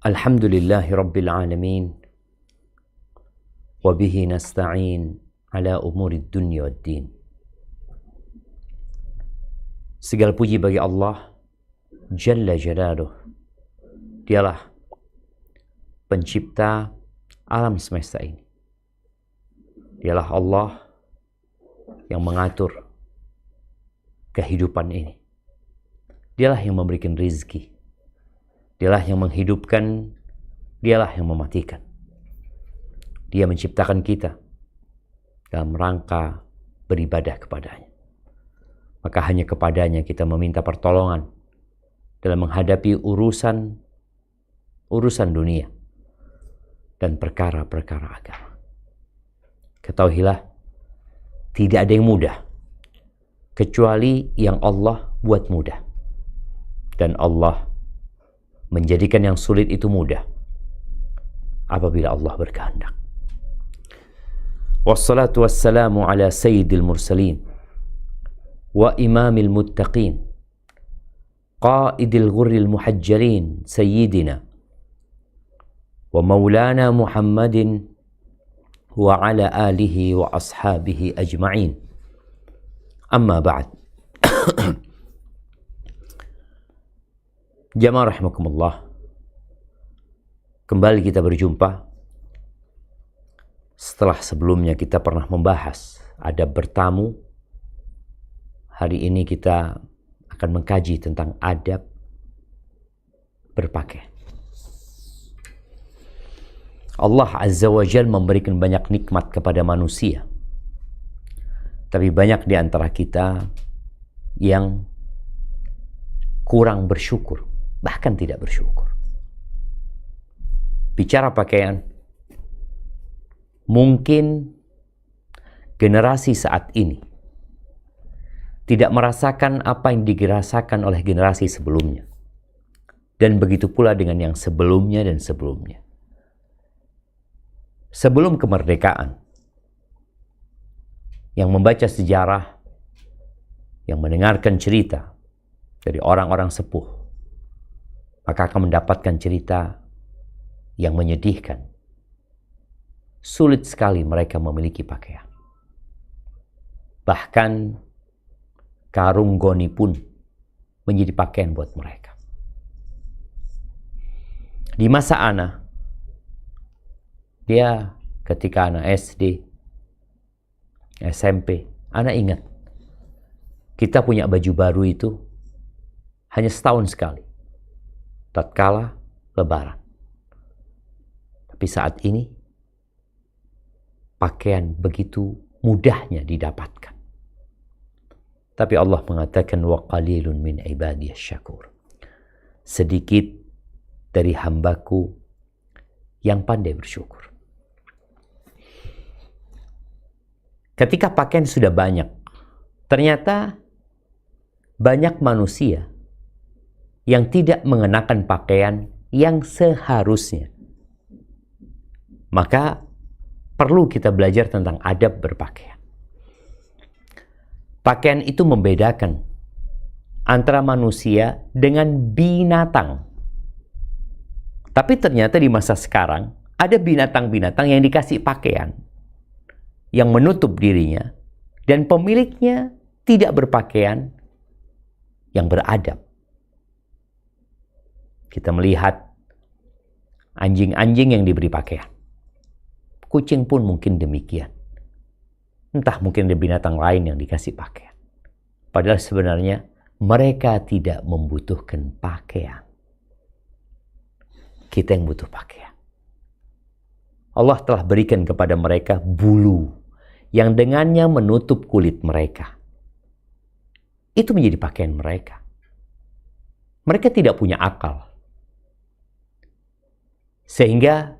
Alhamdulillahi Rabbil Alamin. Wabihi nasta'in ala umuri dunya wad din. Segala puji bagi Allah Jalla Jalaluh. Dialah pencipta alam semesta ini. Dialah Allah yang mengatur kehidupan ini. Dialah yang memberikan rizki. Dialah yang menghidupkan, dialah yang mematikan. Dia menciptakan kita dalam rangka beribadah kepadanya. Maka hanya kepadanya kita meminta pertolongan dalam menghadapi urusan dunia dan perkara-perkara agama. Ketahuilah, tidak ada yang mudah kecuali yang Allah buat mudah. Dan Allah menjadikan yang sulit itu mudah apabila Allah berkehendak. Wassalatu wassalamu ala sayyidil mursalin wa imamil muttaqin qaidil ghurril muhajjalin sayyidina wa maulana Muhammadin wa ala alihi wa ashabihi ajma'in. Amma ba'd. Jamaah rahimakumullah, kembali kita berjumpa setelah sebelumnya kita pernah membahas adab bertamu. Hari ini kita akan mengkaji tentang adab berpakaian. Allah Azza wa Jalla memberikan banyak nikmat kepada manusia, tapi banyak di antara kita yang kurang bersyukur, bahkan tidak bersyukur. Bicara pakaian, mungkin generasi saat ini tidak merasakan apa yang dirasakan oleh generasi sebelumnya. Dan begitu pula dengan yang sebelumnya dan sebelumnya. Sebelum kemerdekaan, yang membaca sejarah, yang mendengarkan cerita dari orang-orang sepuh, maka akan mendapatkan cerita yang menyedihkan. Sulit sekali mereka memiliki pakaian. Bahkan karung goni pun menjadi pakaian buat mereka. Di masa Ana, dia ketika Ana SD, SMP, Ana ingat kita punya baju baru itu hanya setahun sekali, tatkala Lebaran. Tapi saat ini pakaian begitu mudahnya didapatkan. Tapi Allah mengatakan wa qalilun min ibadiyas syakur. Sedikit dari hambaku yang pandai bersyukur. Ketika pakaian sudah banyak, ternyata banyak manusia yang tidak mengenakan pakaian yang seharusnya. Maka perlu kita belajar tentang adab berpakaian. Pakaian itu membedakan antara manusia dengan binatang. Tapi ternyata di masa sekarang ada binatang-binatang yang dikasih pakaian yang menutup dirinya dan pemiliknya tidak berpakaian yang beradab. Kita melihat anjing-anjing yang diberi pakaian. Kucing pun mungkin demikian. Entah mungkin ada binatang lain yang dikasih pakaian. Padahal sebenarnya mereka tidak membutuhkan pakaian. Kita yang butuh pakaian. Allah telah berikan kepada mereka bulu yang dengannya menutup kulit mereka. Itu menjadi pakaian mereka. Mereka tidak punya akal. Sehingga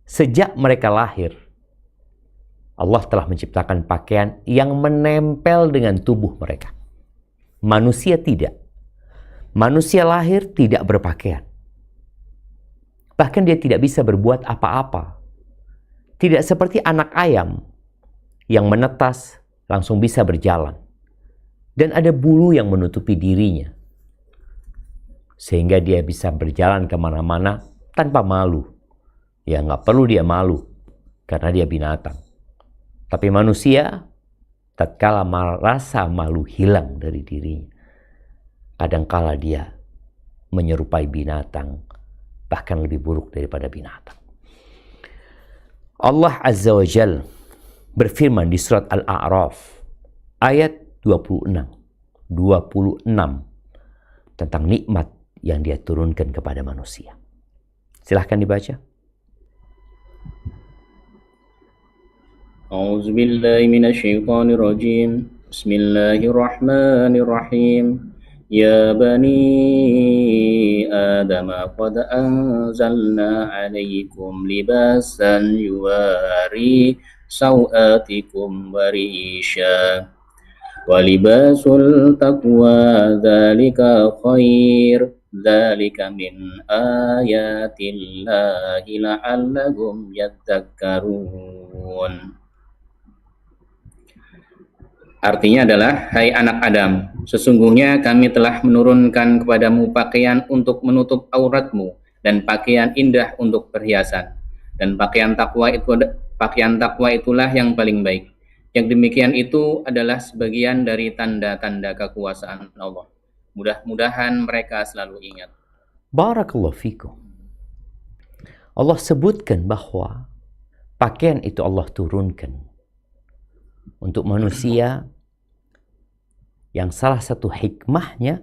sejak mereka lahir, Allah telah menciptakan pakaian yang menempel dengan tubuh mereka. Manusia tidak. Manusia lahir tidak berpakaian. Bahkan dia tidak bisa berbuat apa-apa. Tidak seperti anak ayam yang menetas langsung bisa berjalan. Dan ada bulu yang menutupi dirinya. Sehingga dia bisa berjalan kemana-mana tanpa malu. Ya nggak perlu dia malu karena dia binatang. Tapi manusia tatkala rasa malu hilang dari dirinya, kadangkala dia menyerupai binatang, bahkan lebih buruk daripada binatang. Allah Azza wa Jal berfirman di surat Al-A'raf ayat 26 tentang nikmat yang dia turunkan kepada manusia. Silahkan dibaca. أعوذ بالله من الشيطان الرجيم بسم الله الرحمن الرحيم يا بني آدم قد أنزلنا عليكم لباسا يواري سوآتكم وريشا ولباس التقوى ذلك خير ذلك من آيات الله لعلهم يذكرون. Artinya adalah, hai anak Adam, sesungguhnya kami telah menurunkan kepadamu pakaian untuk menutup auratmu dan pakaian indah untuk perhiasan. Dan pakaian takwa itulah yang paling baik. Yang demikian itu adalah sebagian dari tanda-tanda kekuasaan Allah. Mudah-mudahan mereka selalu ingat. Barakallahu fikum. Allah sebutkan bahwa pakaian itu Allah turunkan untuk manusia, yang salah satu hikmahnya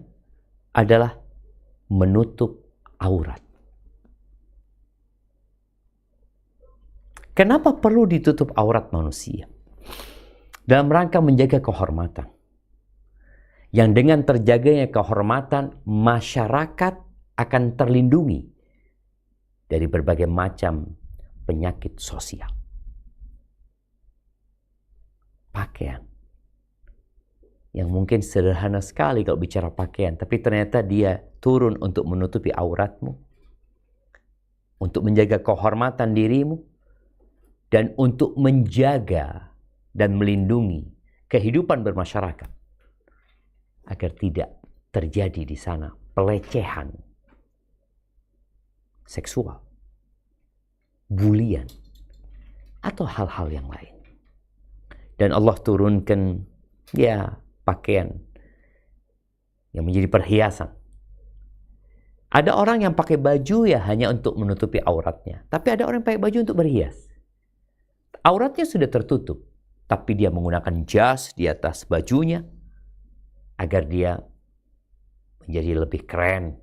adalah menutup aurat. Kenapa perlu ditutup aurat manusia? Dalam rangka menjaga kehormatan. Yang dengan terjaganya kehormatan, masyarakat akan terlindungi dari berbagai macam penyakit sosial. Pakaian yang mungkin sederhana sekali kalau bicara pakaian, tapi ternyata dia turun untuk menutupi auratmu, untuk menjaga kehormatan dirimu, dan untuk menjaga dan melindungi kehidupan bermasyarakat agar tidak terjadi di sana pelecehan seksual, bulian, atau hal-hal yang lain. Dan Allah turunkan pakaian yang menjadi perhiasan. Ada orang yang pakai baju hanya untuk menutupi auratnya, tapi ada orang yang pakai baju untuk berhias. Auratnya sudah tertutup, tapi dia menggunakan jas di atas bajunya agar dia menjadi lebih keren,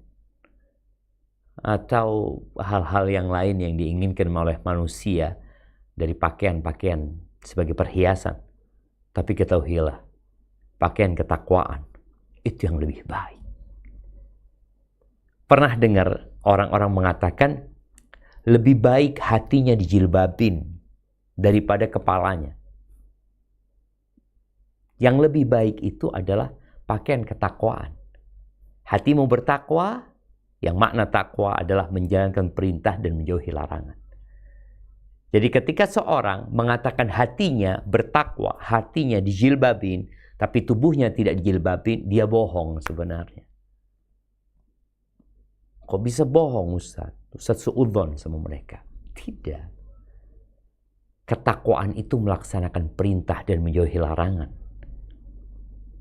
atau hal-hal yang lain yang diinginkan oleh manusia dari pakaian-pakaian sebagai perhiasan. Tapi ketahuilah, pakaian ketakwaan itu yang lebih baik. Pernah dengar orang-orang mengatakan lebih baik hatinya dijilbabin daripada kepalanya. Yang lebih baik itu adalah pakaian ketakwaan. Hatimu bertakwa, yang makna takwa adalah menjalankan perintah dan menjauhi larangan. Jadi ketika seorang mengatakan hatinya bertakwa, hatinya dijilbabin, tapi tubuhnya tidak dijilbabin, dia bohong sebenarnya. Kok bisa bohong Ustaz? Ustaz suudzon sama mereka. Tidak. Ketakwaan itu melaksanakan perintah dan menjauhi larangan.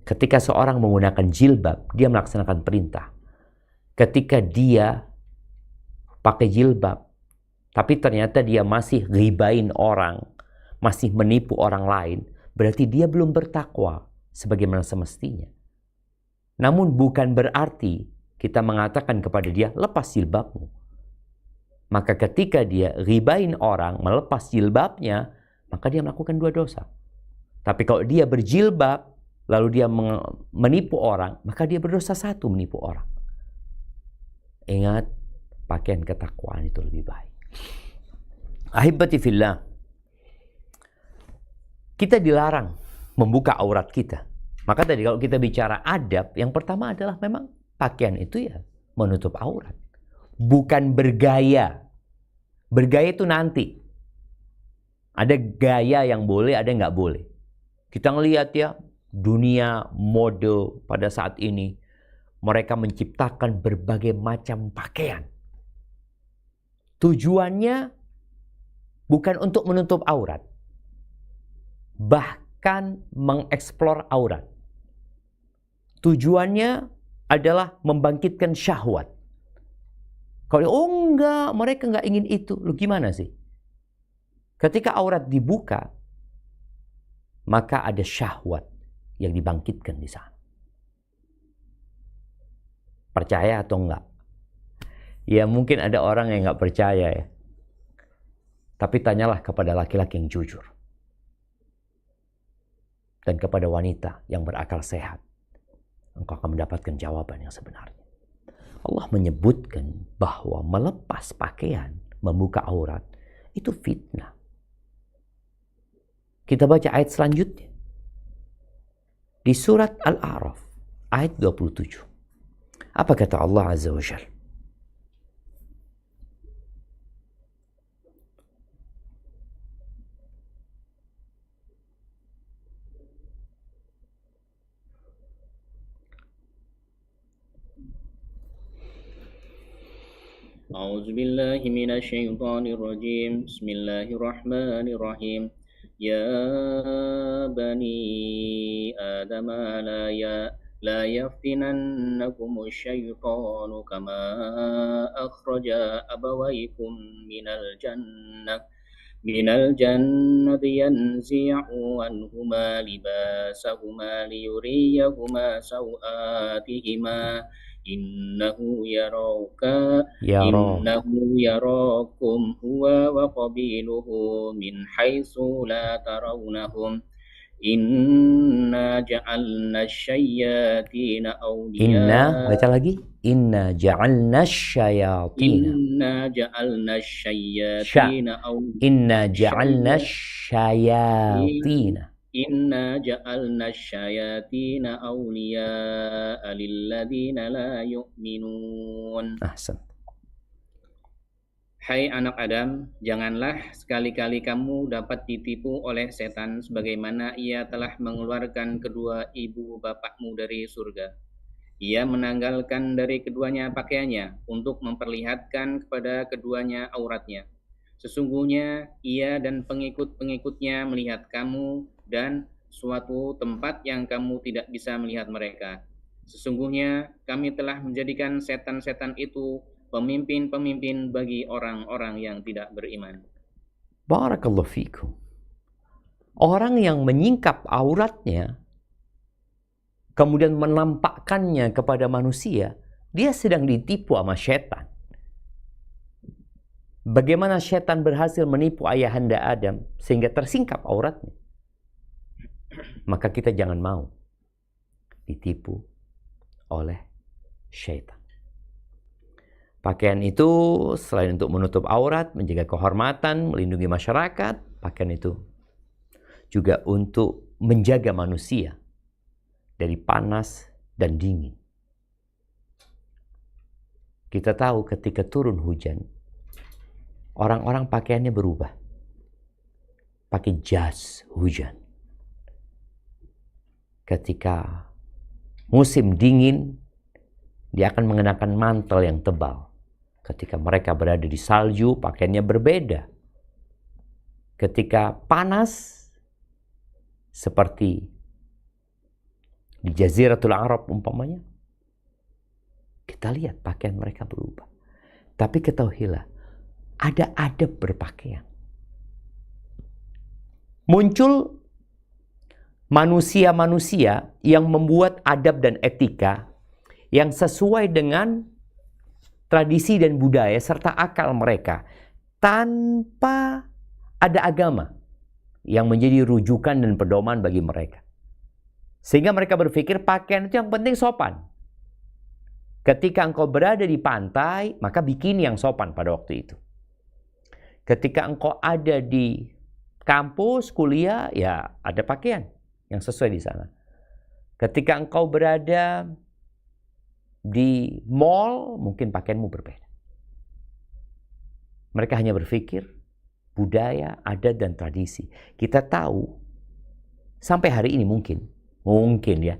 Ketika seorang menggunakan jilbab, dia melaksanakan perintah. Ketika dia pakai jilbab, tapi ternyata dia masih ghibain orang, masih menipu orang lain, berarti dia belum bertakwa sebagaimana semestinya. Namun bukan berarti kita mengatakan kepada dia, lepas jilbabmu. Maka ketika dia ghibain orang, melepas jilbabnya, maka dia melakukan dua dosa. Tapi kalau dia berjilbab, lalu dia menipu orang, maka dia berdosa satu, menipu orang. Ingat, pakaian ketakwaan itu lebih baik. Ahibati fillah, kita dilarang membuka aurat kita. Maka tadi kalau kita bicara adab, yang pertama adalah memang pakaian itu menutup aurat. Bukan bergaya. Bergaya itu nanti. Ada gaya yang boleh, ada yang nggak boleh. Kita ngelihat dunia mode pada saat ini, mereka menciptakan berbagai macam pakaian. Tujuannya bukan untuk menutup aurat, bahkan mengeksplor aurat. Tujuannya adalah membangkitkan syahwat. Kalau enggak, mereka enggak ingin itu. Lu gimana sih? Ketika aurat dibuka, maka ada syahwat yang dibangkitkan di sana. Percaya atau enggak? Ya mungkin ada orang yang enggak percaya ya. Tapi tanyalah kepada laki-laki yang jujur. Dan kepada wanita yang berakal sehat. Engkau akan mendapatkan jawaban yang sebenarnya. Allah menyebutkan bahwa melepas pakaian, membuka aurat, itu fitnah. Kita baca ayat selanjutnya. Di surat Al-A'raf, ayat 27. Apa kata Allah Azza wa Jalla? أعوذ بالله من الشيطان الرجيم بسم الله الرحمن الرحيم يا بني آدم لا يفتننكم الشيطان كما أخرج أبويكم من الجنة ينزع عنهما لباسهما ليريهما سوآتهما إنه يراكم هو وقبيله من حيث لا ترونهم إنا جعلنا الشياطين أولياء Baca lagi. Inna ja'alna syayatina. Inna ja'alna syayatina awliya'a lilladina la yu'minun. Ahsan. Hai anak Adam, janganlah sekali-kali kamu dapat ditipu oleh setan sebagaimana ia telah mengeluarkan kedua ibu bapakmu dari surga. Ia menanggalkan dari keduanya pakaiannya untuk memperlihatkan kepada keduanya auratnya. Sesungguhnya ia dan pengikut-pengikutnya melihat kamu dan suatu tempat yang kamu tidak bisa melihat mereka. Sesungguhnya kami telah menjadikan setan-setan itu pemimpin-pemimpin bagi orang-orang yang tidak beriman. Barakallahu fikum. Orang yang menyingkap auratnya, kemudian menampakkannya kepada manusia, dia sedang ditipu sama setan. Bagaimana setan berhasil menipu ayahanda Adam sehingga tersingkap auratnya? Maka kita jangan mau ditipu oleh setan. Pakaian itu selain untuk menutup aurat, menjaga kehormatan, melindungi masyarakat, pakaian itu juga untuk menjaga manusia dari panas dan dingin. Kita tahu ketika turun hujan, orang-orang pakaiannya berubah. Pakai jas hujan. Ketika musim dingin, dia akan mengenakan mantel yang tebal. Ketika mereka berada di salju, pakaiannya berbeda. Ketika panas, seperti di Jaziratul Arab umpamanya, kita lihat pakaian mereka berubah. Tapi ketahuilah, ada adab berpakaian. Muncul manusia-manusia yang membuat adab dan etika yang sesuai dengan tradisi dan budaya serta akal mereka tanpa ada agama yang menjadi rujukan dan pedoman bagi mereka. Sehingga mereka berpikir pakaian itu yang penting sopan. Ketika engkau berada di pantai, maka bikini yang sopan pada waktu itu. Ketika engkau ada di kampus, kuliah, ya ada pakaian yang sesuai di sana. Ketika engkau berada di mall, mungkin pakaianmu berbeda. Mereka hanya berpikir budaya, adat, dan tradisi. Kita tahu, sampai hari ini mungkin ya,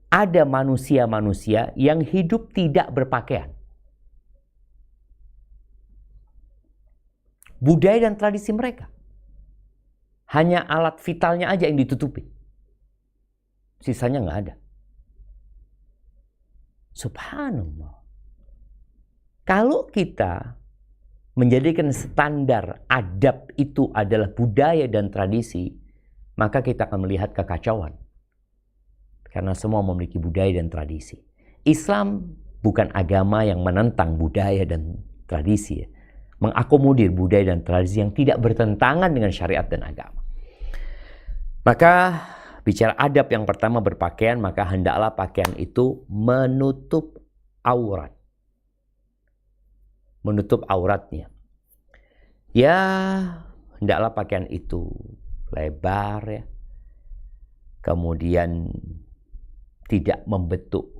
ada manusia-manusia yang hidup tidak berpakaian. budaya dan tradisi mereka. Hanya alat vitalnya aja yang ditutupi. Sisanya nggak ada. Subhanallah. Kalau kita menjadikan standar adab itu adalah budaya dan tradisi, maka kita akan melihat kekacauan. Karena semua memiliki budaya dan tradisi. Islam bukan agama yang menentang budaya dan tradisi, ya. Mengakomodir budaya dan tradisi yang tidak bertentangan dengan syariat dan agama. Maka bicara adab yang pertama berpakaian, maka hendaklah pakaian itu menutup aurat. Menutup auratnya. Ya, hendaklah pakaian itu lebar, ya. Kemudian tidak membentuk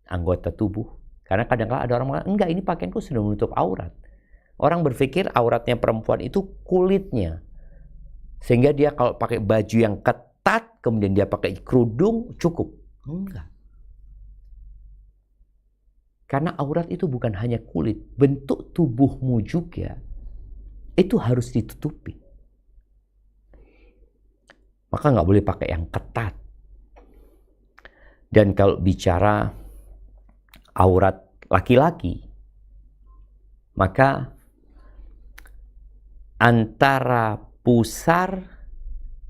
anggota tubuh. Karena kadang-kadang ada orang mengatakan, enggak, ini pakaianku sudah menutup aurat. Orang berpikir auratnya perempuan itu kulitnya. Sehingga dia kalau pakai baju yang ketat, kemudian dia pakai kerudung, cukup. Enggak. Karena aurat itu bukan hanya kulit, bentuk tubuhmu juga itu harus ditutupi. Maka nggak boleh pakai yang ketat. Dan kalau bicara aurat laki-laki, maka antara pusar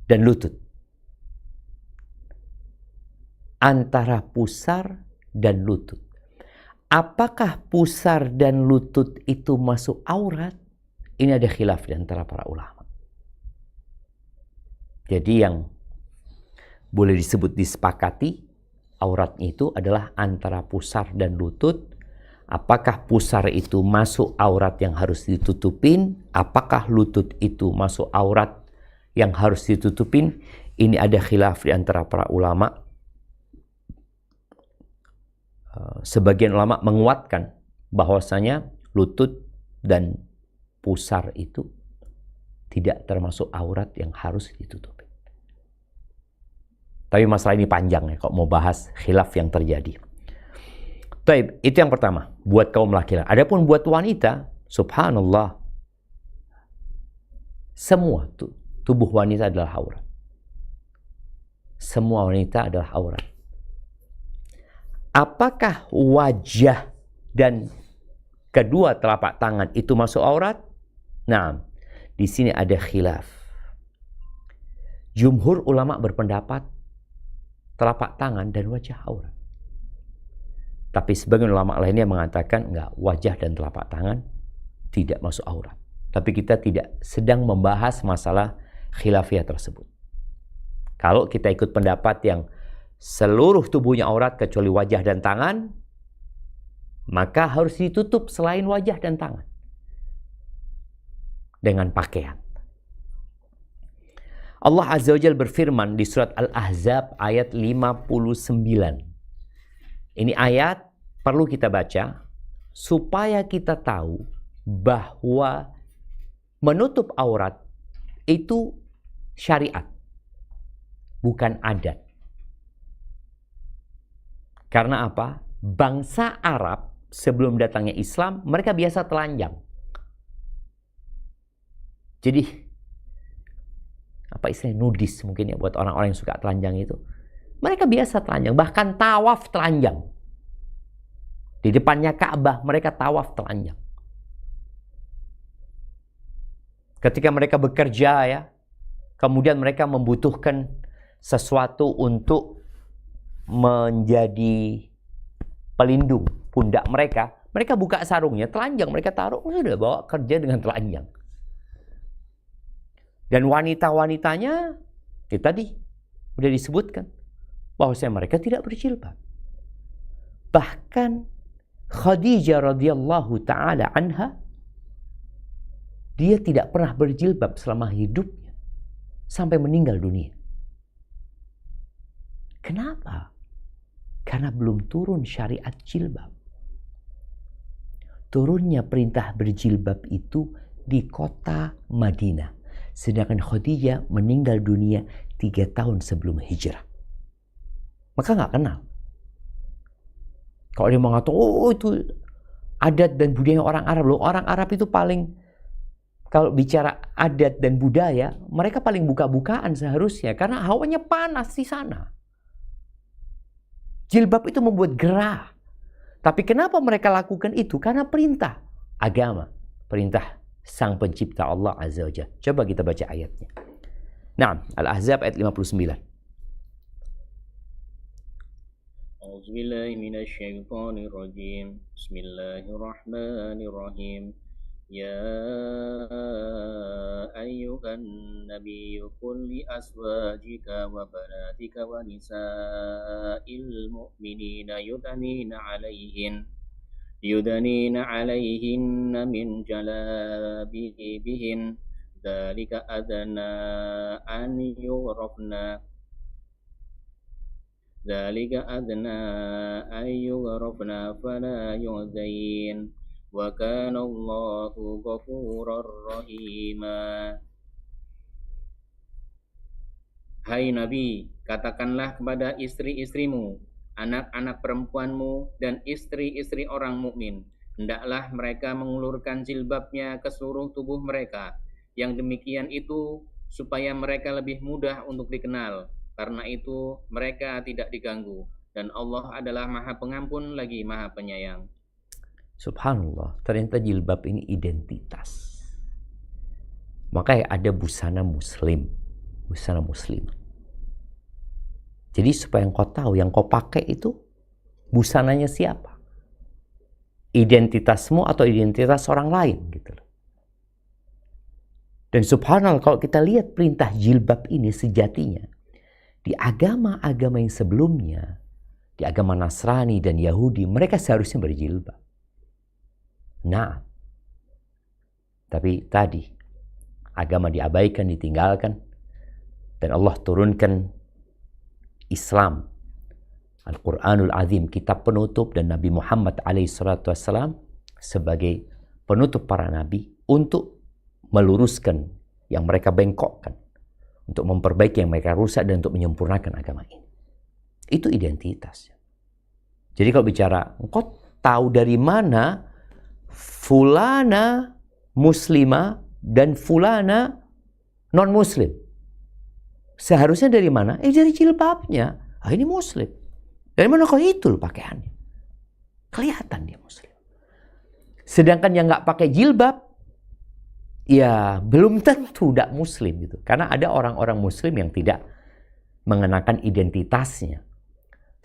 dan lutut. Antara pusar dan lutut. Apakah pusar dan lutut itu masuk aurat? Ini ada khilaf di antara para ulama. Jadi yang boleh disebut disepakati, auratnya itu adalah antara pusar dan lutut. Apakah pusar itu masuk aurat yang harus ditutupin? Apakah lutut itu masuk aurat yang harus ditutupin? Ini ada khilaf di antara para ulama. Sebagian ulama menguatkan bahwasanya lutut dan pusar itu tidak termasuk aurat yang harus ditutupi. Tapi masalah ini panjang ya, kalau mau bahas khilaf yang terjadi. Baik, itu yang pertama, buat kaum laki-laki. Adapun buat wanita, subhanallah, semua tubuh wanita adalah aurat. Semua wanita adalah aurat. Apakah wajah dan kedua telapak tangan itu masuk aurat? Nah, di sini ada khilaf. Jumhur ulama berpendapat telapak tangan dan wajah aurat. Tapi sebagian ulama lainnya mengatakan enggak, wajah dan telapak tangan tidak masuk aurat. Tapi kita tidak sedang membahas masalah khilafiyah tersebut. Kalau kita ikut pendapat yang seluruh tubuhnya aurat kecuali wajah dan tangan, maka harus ditutup selain wajah dan tangan dengan pakaian. Allah Azza wa Jalla berfirman di surat Al-Ahzab ayat 59. Ini ayat perlu kita baca supaya kita tahu bahwa menutup aurat itu syariat, bukan adat. Karena apa? Bangsa Arab sebelum datangnya Islam, mereka biasa telanjang. Jadi, apa istilahnya, nudis mungkin ya buat orang-orang yang suka telanjang itu. Mereka biasa telanjang, bahkan tawaf telanjang. Di depannya Ka'bah mereka tawaf telanjang. Ketika mereka bekerja ya, kemudian mereka membutuhkan sesuatu untuk menjadi pelindung pundak mereka. Mereka buka sarungnya, telanjang mereka taruh, sudah bawa kerja dengan telanjang. Dan wanita-wanitanya, itu tadi sudah disebutkan bahwasanya mereka tidak berjilbab. Bahkan Khadijah radhiyallahu taala anha, dia tidak pernah berjilbab selama hidupnya sampai meninggal dunia. Kenapa? Karena belum turun syariat jilbab. Turunnya perintah berjilbab itu di kota Madinah. Sedangkan Khadijah meninggal dunia 3 tahun sebelum hijrah. Maka nggak kenal. Kalau dia mengatakan, oh itu adat dan budaya orang Arab. Loh, orang Arab itu paling kalau bicara adat dan budaya, mereka paling buka-bukaan seharusnya karena hawanya panas di sana. Jilbab itu membuat gerah. Tapi kenapa mereka lakukan itu? Karena perintah agama, perintah Sang Pencipta Allah Azza wa Jalla. Coba kita baca ayatnya. Nah, Al-Ahzab ayat 59. A'udzubillahi minasyaitonir rajim. Bismillahirrahmanirrahim. يا أيها النبي قل لأزواجك وبناتك ونساء المؤمنين يدنين عليهن من جلابيبهن ذلك أدنى أن يعرفن فلا يؤذين وَكَانَ اللَّهُ غَفُورًا رَّحِيمًا. Hai Nabi, katakanlah kepada istri-istrimu, anak-anak perempuanmu, dan istri-istri orang mukmin, hendaklah mereka mengulurkan jilbabnya ke seluruh tubuh mereka. Yang demikian itu supaya mereka lebih mudah untuk dikenal. Karena itu mereka tidak diganggu. Dan Allah adalah Maha Pengampun lagi Maha Penyayang. Subhanallah, ternyata jilbab ini identitas. Makanya ada busana muslim. Jadi supaya engkau tahu yang kau pakai itu busananya siapa. Identitasmu atau identitas orang lain gitu. Dan subhanallah kalau kita lihat perintah jilbab ini sejatinya di agama-agama yang sebelumnya, di agama Nasrani dan Yahudi, mereka seharusnya berjilbab. Nah, tapi tadi agama diabaikan, ditinggalkan, dan Allah turunkan Islam, Al-Quranul Azim, kitab penutup, dan Nabi Muhammad SAW sebagai penutup para nabi untuk meluruskan yang mereka bengkokkan, untuk memperbaiki yang mereka rusak, dan untuk menyempurnakan agama ini. Itu identitasnya. Jadi kalau bicara, engkau tahu dari mana fulana muslimah dan fulana non-muslim? Seharusnya dari mana? Dari jilbabnya. Ini muslim. Dari mana kau itu pakaiannya? Kelihatan dia muslim. Sedangkan yang nggak pakai jilbab, ya belum tentu tidak muslim gitu. Karena ada orang-orang muslim yang tidak mengenakan identitasnya.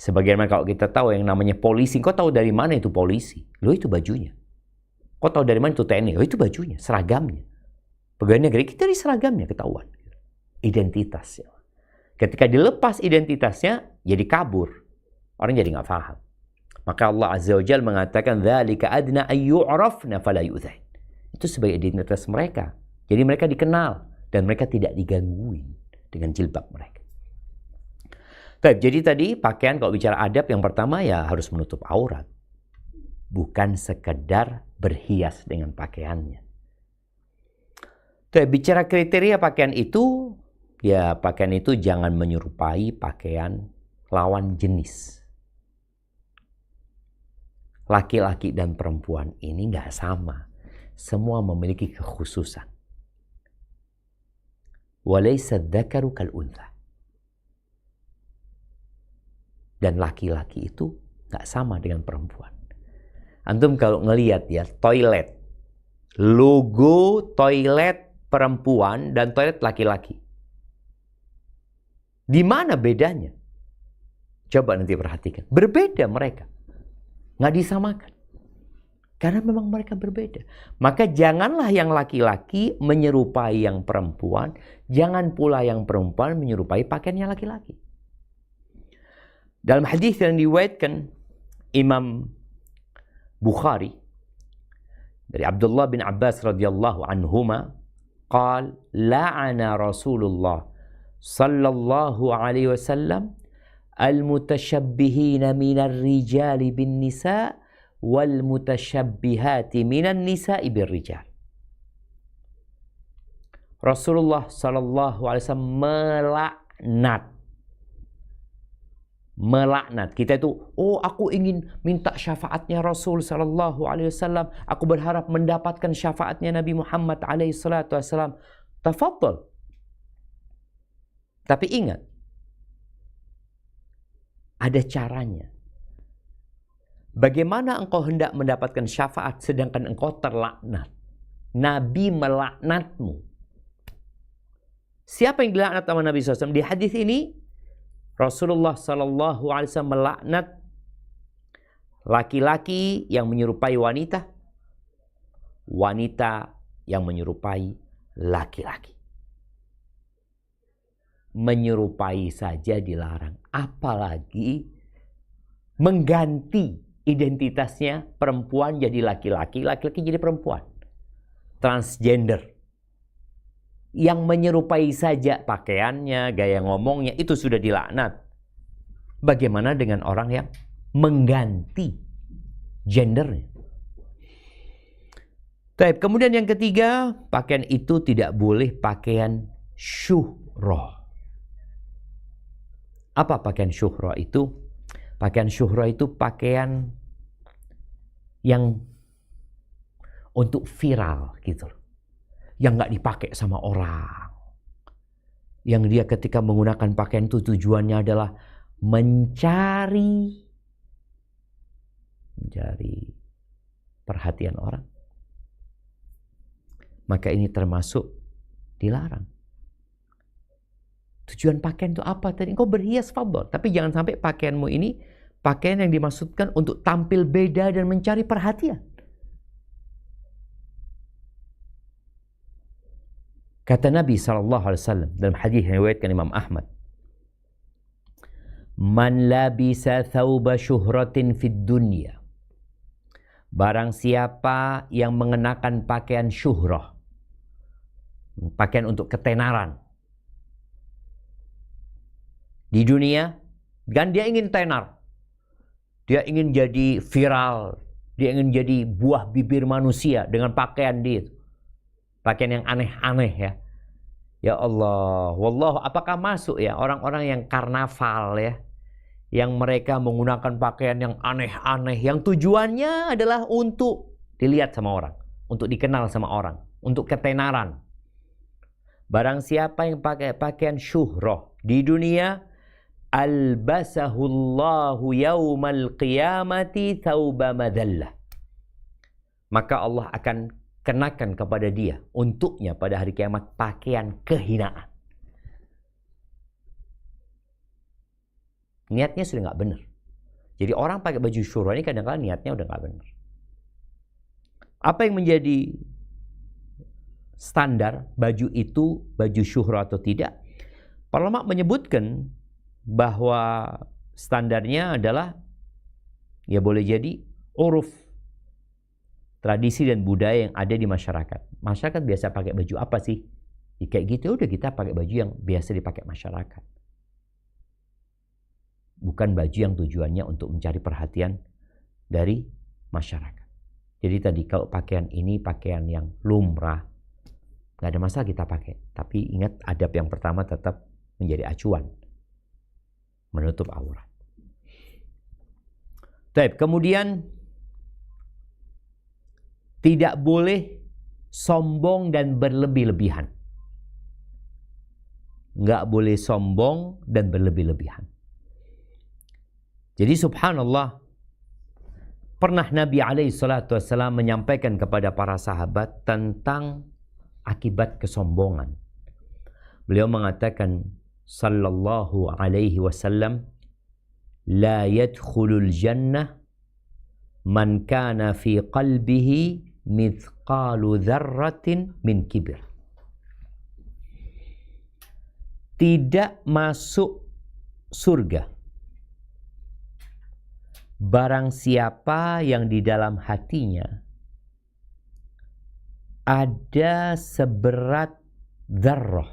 Sebagaimana kalau kita tahu yang namanya polisi, kau tahu dari mana itu polisi? Loh, itu bajunya. Kau tahu dari mana itu TNI? Oh, itu bajunya, seragamnya. Pegawai negeri kita dari seragamnya ketahuan. Identitasnya. Ketika dilepas identitasnya, jadi kabur. Orang jadi nggak paham. Maka Allah Azza wa Jalla mengatakan, "Dzalika adna ayyu'rafna fala yu'dzain." Itu sebagai identitas mereka. Jadi mereka dikenal dan mereka tidak digangguin dengan jilbab mereka. Jadi tadi pakaian kalau bicara adab yang pertama ya harus menutup aurat. Bukan sekedar berhias dengan pakaiannya. Bicara kriteria pakaian itu, ya pakaian itu jangan menyerupai pakaian lawan jenis. Laki-laki dan perempuan ini nggak sama. Semua memiliki kekhususan. Walaysa dzakaru kal untha. Dan laki-laki itu nggak sama dengan perempuan. Antum kalau ngelihat ya toilet, logo toilet perempuan dan toilet laki-laki, di mana bedanya? Coba nanti perhatikan, berbeda mereka, nggak disamakan, karena memang mereka berbeda. Maka janganlah yang laki-laki menyerupai yang perempuan, jangan pula yang perempuan menyerupai pakaiannya laki-laki. Dalam hadis yang diriwayatkan Imam Bukhari dari Abdullah bin Abbas radhiyallahu anhuma, qala la'ana Rasulullah sallallahu alaihi wasallam al-mutashabbihina minar rijali bin nisa wal mutashabbihati minan nisa'i bir rijal. Rasulullah sallallahu alaihi wasallam melaknat melaknat. Kita itu, oh aku ingin minta syafaatnya Rasul sallallahu alaihi wasallam, aku berharap mendapatkan syafaatnya Nabi Muhammad alaihi salatu wasallam. Tafadhal. Tapi ingat, ada caranya. Bagaimana engkau hendak mendapatkan syafaat sedangkan engkau terlaknat? Nabi melaknatmu. Siapa yang dilaknat sama Nabi SAW? Di hadis ini Rasulullah SAW melaknat laki-laki yang menyerupai wanita, wanita yang menyerupai laki-laki. Menyerupai saja dilarang, apalagi mengganti identitasnya, perempuan jadi laki-laki, laki-laki jadi perempuan. Transgender. Yang menyerupai saja pakaiannya, gaya ngomongnya, itu sudah dilaknat. Bagaimana dengan orang yang mengganti gendernya? Kemudian yang ketiga, pakaian itu tidak boleh pakaian syuhroh. Apa pakaian syuhroh itu? Pakaian syuhroh itu pakaian yang untuk viral gitu loh. Yang nggak dipakai sama orang. Yang dia ketika menggunakan pakaian itu tujuannya adalah mencari perhatian orang. Maka ini termasuk dilarang. Tujuan pakaian itu apa tadi? Engkau berhias, fadhol. Tapi jangan sampai pakaianmu ini pakaian yang dimaksudkan untuk tampil beda dan mencari perhatian. Kata Nabi SAW dalam hadis yang diriwayatkan Imam Ahmad, "Man labisa thawba syuhratin fid dunya." Barang siapa yang mengenakan pakaian syuhrah, pakaian untuk ketenaran di dunia, dan dia ingin tenar, dia ingin jadi viral, dia ingin jadi buah bibir manusia dengan pakaian dia, pakaian yang aneh-aneh ya. Ya Allah, wallah, apakah masuk ya orang-orang yang karnaval ya, yang mereka menggunakan pakaian yang aneh-aneh, yang tujuannya adalah untuk dilihat sama orang, untuk dikenal sama orang, untuk ketenaran. Barang siapa yang pakai pakaian syuhrah di dunia, albasahullahu yaumal qiyamati thawba madallah. Maka Allah akan kenakan kepada dia, untuknya pada hari kiamat, pakaian kehinaan. Niatnya sudah nggak benar. Jadi orang pakai baju syuhrah ini kadang-kadang niatnya udah nggak benar. Apa yang menjadi standar baju itu, baju syuhrah atau tidak? Para ulama menyebutkan bahwa standarnya adalah ya boleh jadi uruf, tradisi dan budaya yang ada di masyarakat. Masyarakat biasa pakai baju apa sih? Ya, kayak gitu udah kita pakai baju yang biasa dipakai masyarakat. Bukan baju yang tujuannya untuk mencari perhatian dari masyarakat. Jadi tadi kalau pakaian ini pakaian yang lumrah, nggak ada masalah kita pakai. Tapi ingat adab yang pertama tetap menjadi acuan, menutup aurat. Baik, kemudian tidak boleh sombong dan berlebih-lebihan. Nggak boleh sombong dan berlebih-lebihan. Jadi subhanallah, pernah Nabi SAW menyampaikan kepada para sahabat tentang akibat kesombongan. Beliau mengatakan sallallahu alaihi wasallam, la yadkhulul jannah man kana fi qalbihi mithqalu dzarratin min kibir. Tidak masuk surga barang siapa yang di dalam hatinya ada seberat dzarrah,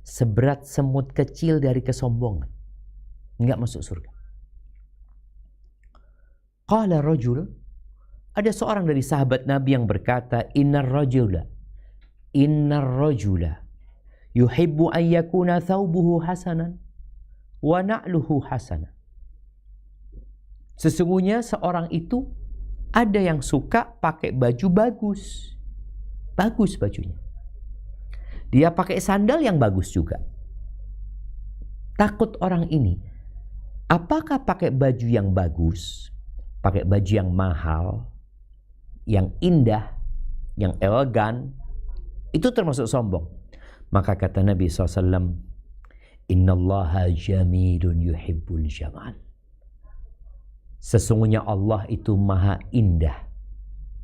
seberat semut kecil dari kesombongan, enggak masuk surga. Qala rajul, ada seorang dari sahabat Nabi yang berkata, innar rajula yuhibbu an yakuna thawbuhu hasanan wa na'luhu hasanah. Sesungguhnya seorang itu ada yang suka pakai baju bagus. Bagus bajunya. Dia pakai sandal yang bagus juga. Takut orang ini, apakah pakai baju yang bagus, pakai baju yang mahal, yang indah, yang elegan, itu termasuk sombong. Maka kata Nabi SAW, Innallaha jamilun yuhibbul jamal. Sesungguhnya Allah itu maha indah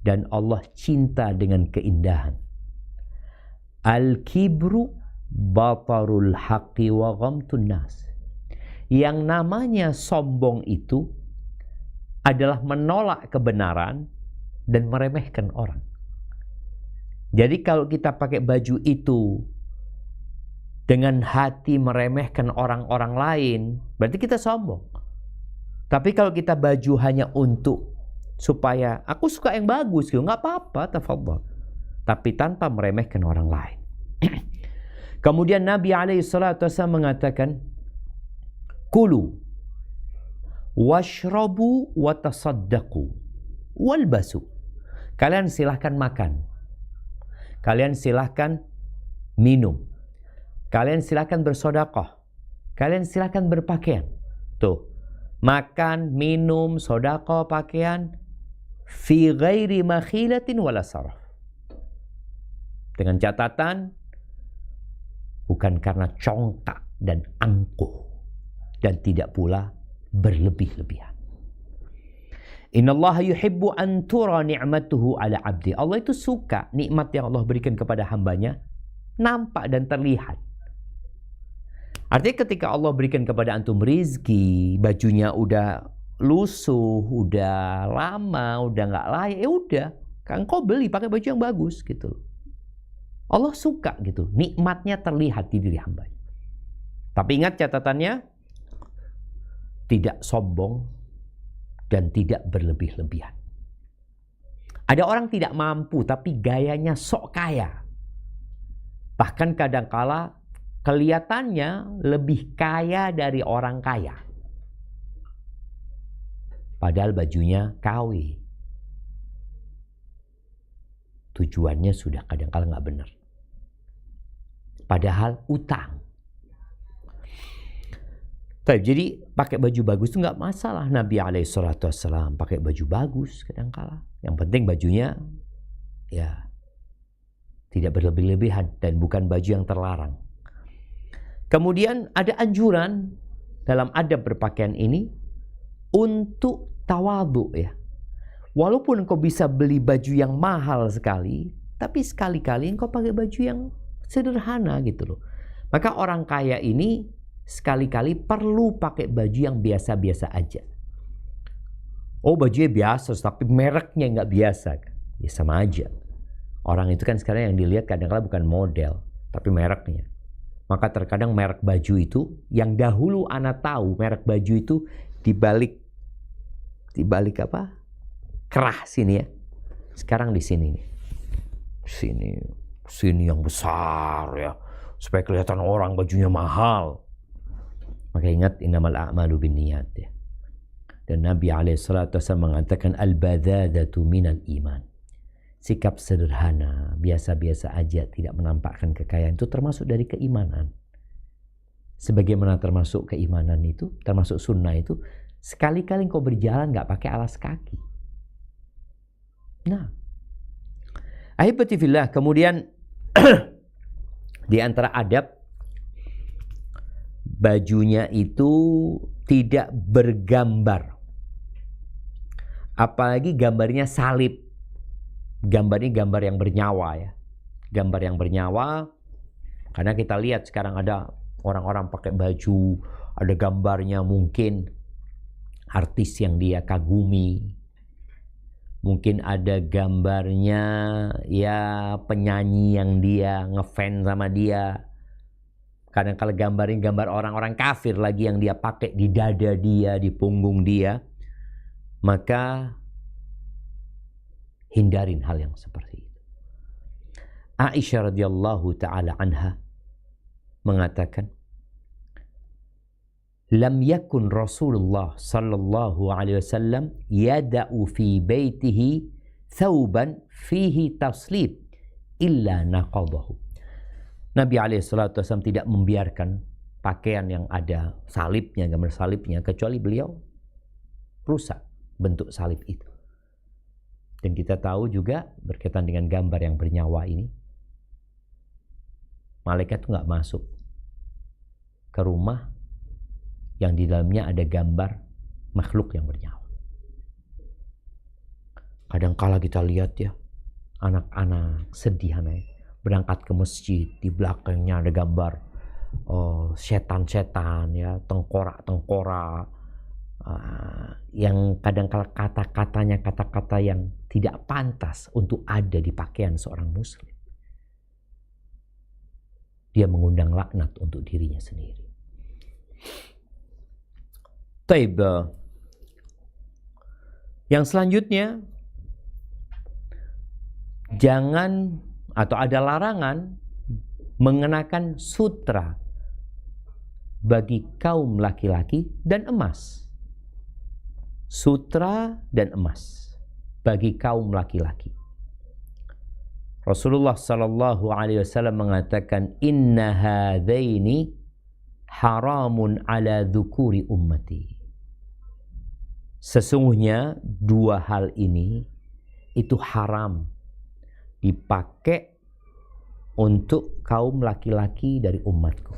dan Allah cinta dengan keindahan. Al-kibru batarul haqqi wa ghamtun nas. Yang namanya sombong itu adalah menolak kebenaran dan meremehkan orang. Jadi kalau kita pakai baju itu dengan hati meremehkan orang-orang lain, berarti kita sombong. Tapi kalau kita baju hanya untuk supaya aku suka yang bagus, gitu, nggak apa-apa, tafadhol. Tapi tanpa meremehkan orang lain. Kemudian Nabi SAW mengatakan, Kulu washrabu watasaddaqu walbasu. Kalian silahkan makan. Kalian silahkan minum. Kalian silahkan bersedekah. Kalian silahkan berpakaian. Tuh. Makan, minum, sedekah, pakaian. Fi ghairi makhilatin wala saraf. Dengan catatan, bukan karena congkak dan angkuh, dan tidak pula berlebih-lebihan. Innallaha yuhibbu an tura ni'matuhu ala abdi. Allah itu suka nikmat yang Allah berikan kepada hambanya nampak dan terlihat. Artinya ketika Allah berikan kepada antum rizki, bajunya udah lusuh, udah lama, udah nggak layak, ya udah, kan kau beli pakai baju yang bagus gitu. Allah suka gitu, nikmatnya terlihat di diri hambanya. Tapi ingat catatannya, tidak sombong dan tidak berlebih-lebihan. Ada orang tidak mampu tapi gayanya sok kaya. Bahkan kadangkala kelihatannya lebih kaya dari orang kaya. Padahal bajunya KW. Tujuannya sudah kadangkala nggak benar. Padahal utang. Jadi pakai baju bagus itu nggak masalah. Nabi SAW pakai baju bagus kadangkala. Yang penting bajunya ya tidak berlebih-lebihan dan bukan baju yang terlarang. Kemudian ada anjuran dalam adab berpakaian ini untuk tawadhu ya. Walaupun engkau bisa beli baju yang mahal sekali, tapi sekali-kali engkau pakai baju yang sederhana gitu loh. Maka orang kaya ini sekali-kali perlu pakai baju yang biasa-biasa aja. Oh bajunya biasa, tapi mereknya nggak biasa. Ya sama aja. Orang itu kan sekarang yang dilihat kadang-kadang bukan model, tapi mereknya. Maka terkadang merek baju itu, yang dahulu anak tahu merek baju itu dibalik apa? Kerah sini ya. Sekarang di sini nih. Sini yang besar ya. Supaya kelihatan orang bajunya mahal. Maka ingat innamal a'malu binniyat ya. Dan Nabi SAW mengatakan al-badadatu minal iman. Sikap sederhana, biasa-biasa aja, tidak menampakkan kekayaan itu termasuk dari keimanan. Sebagaimana termasuk keimanan itu, termasuk sunnah itu, sekali-kali kau berjalan nggak pakai alas kaki. Nah, ahibati fillah, kemudian di antara adab, bajunya itu tidak bergambar. Apalagi gambarnya salib. Gambar ini gambar yang bernyawa ya. Gambar yang bernyawa, karena kita lihat sekarang ada orang-orang pakai baju, ada gambarnya mungkin artis yang dia kagumi. Mungkin ada gambarnya ya penyanyi yang dia ngefans sama dia. Kadang kalau gambarin gambar orang-orang kafir lagi yang dia pakai di dada dia, di punggung dia. Maka hindarin hal yang seperti itu. Aisyah radhiyallahu taala anha mengatakan, lam yakun Rasulullah sallallahu alaihi wasallam yada'u fi baitihi thawban fihi taslib illa naqadahu. Nabi alaihi salatu wasallam tidak membiarkan pakaian yang ada salibnya, gambar salibnya, kecuali beliau rusak bentuk salib itu. Dan kita tahu juga berkaitan dengan gambar yang bernyawa ini, malaikat itu nggak masuk ke rumah yang di dalamnya ada gambar makhluk yang bernyawa. Kadangkala kita lihat ya, anak-anak sedih berangkat ke masjid, di belakangnya ada gambar setan-setan ya, tengkorak-tengkorak, yang kadangkala kata-katanya kata-kata yang tidak pantas untuk ada di pakaian seorang muslim. Dia mengundang laknat untuk dirinya sendiri. Taib. Yang selanjutnya, jangan atau ada larangan mengenakan sutra bagi kaum laki-laki dan emas. Sutra dan emas bagi kaum laki-laki. Rasulullah sallallahu alaihi wasallam mengatakan, inna hadaini haramun ala dzukuri ummati. Sesungguhnya dua hal ini itu haram dipakai untuk kaum laki-laki dari umatku.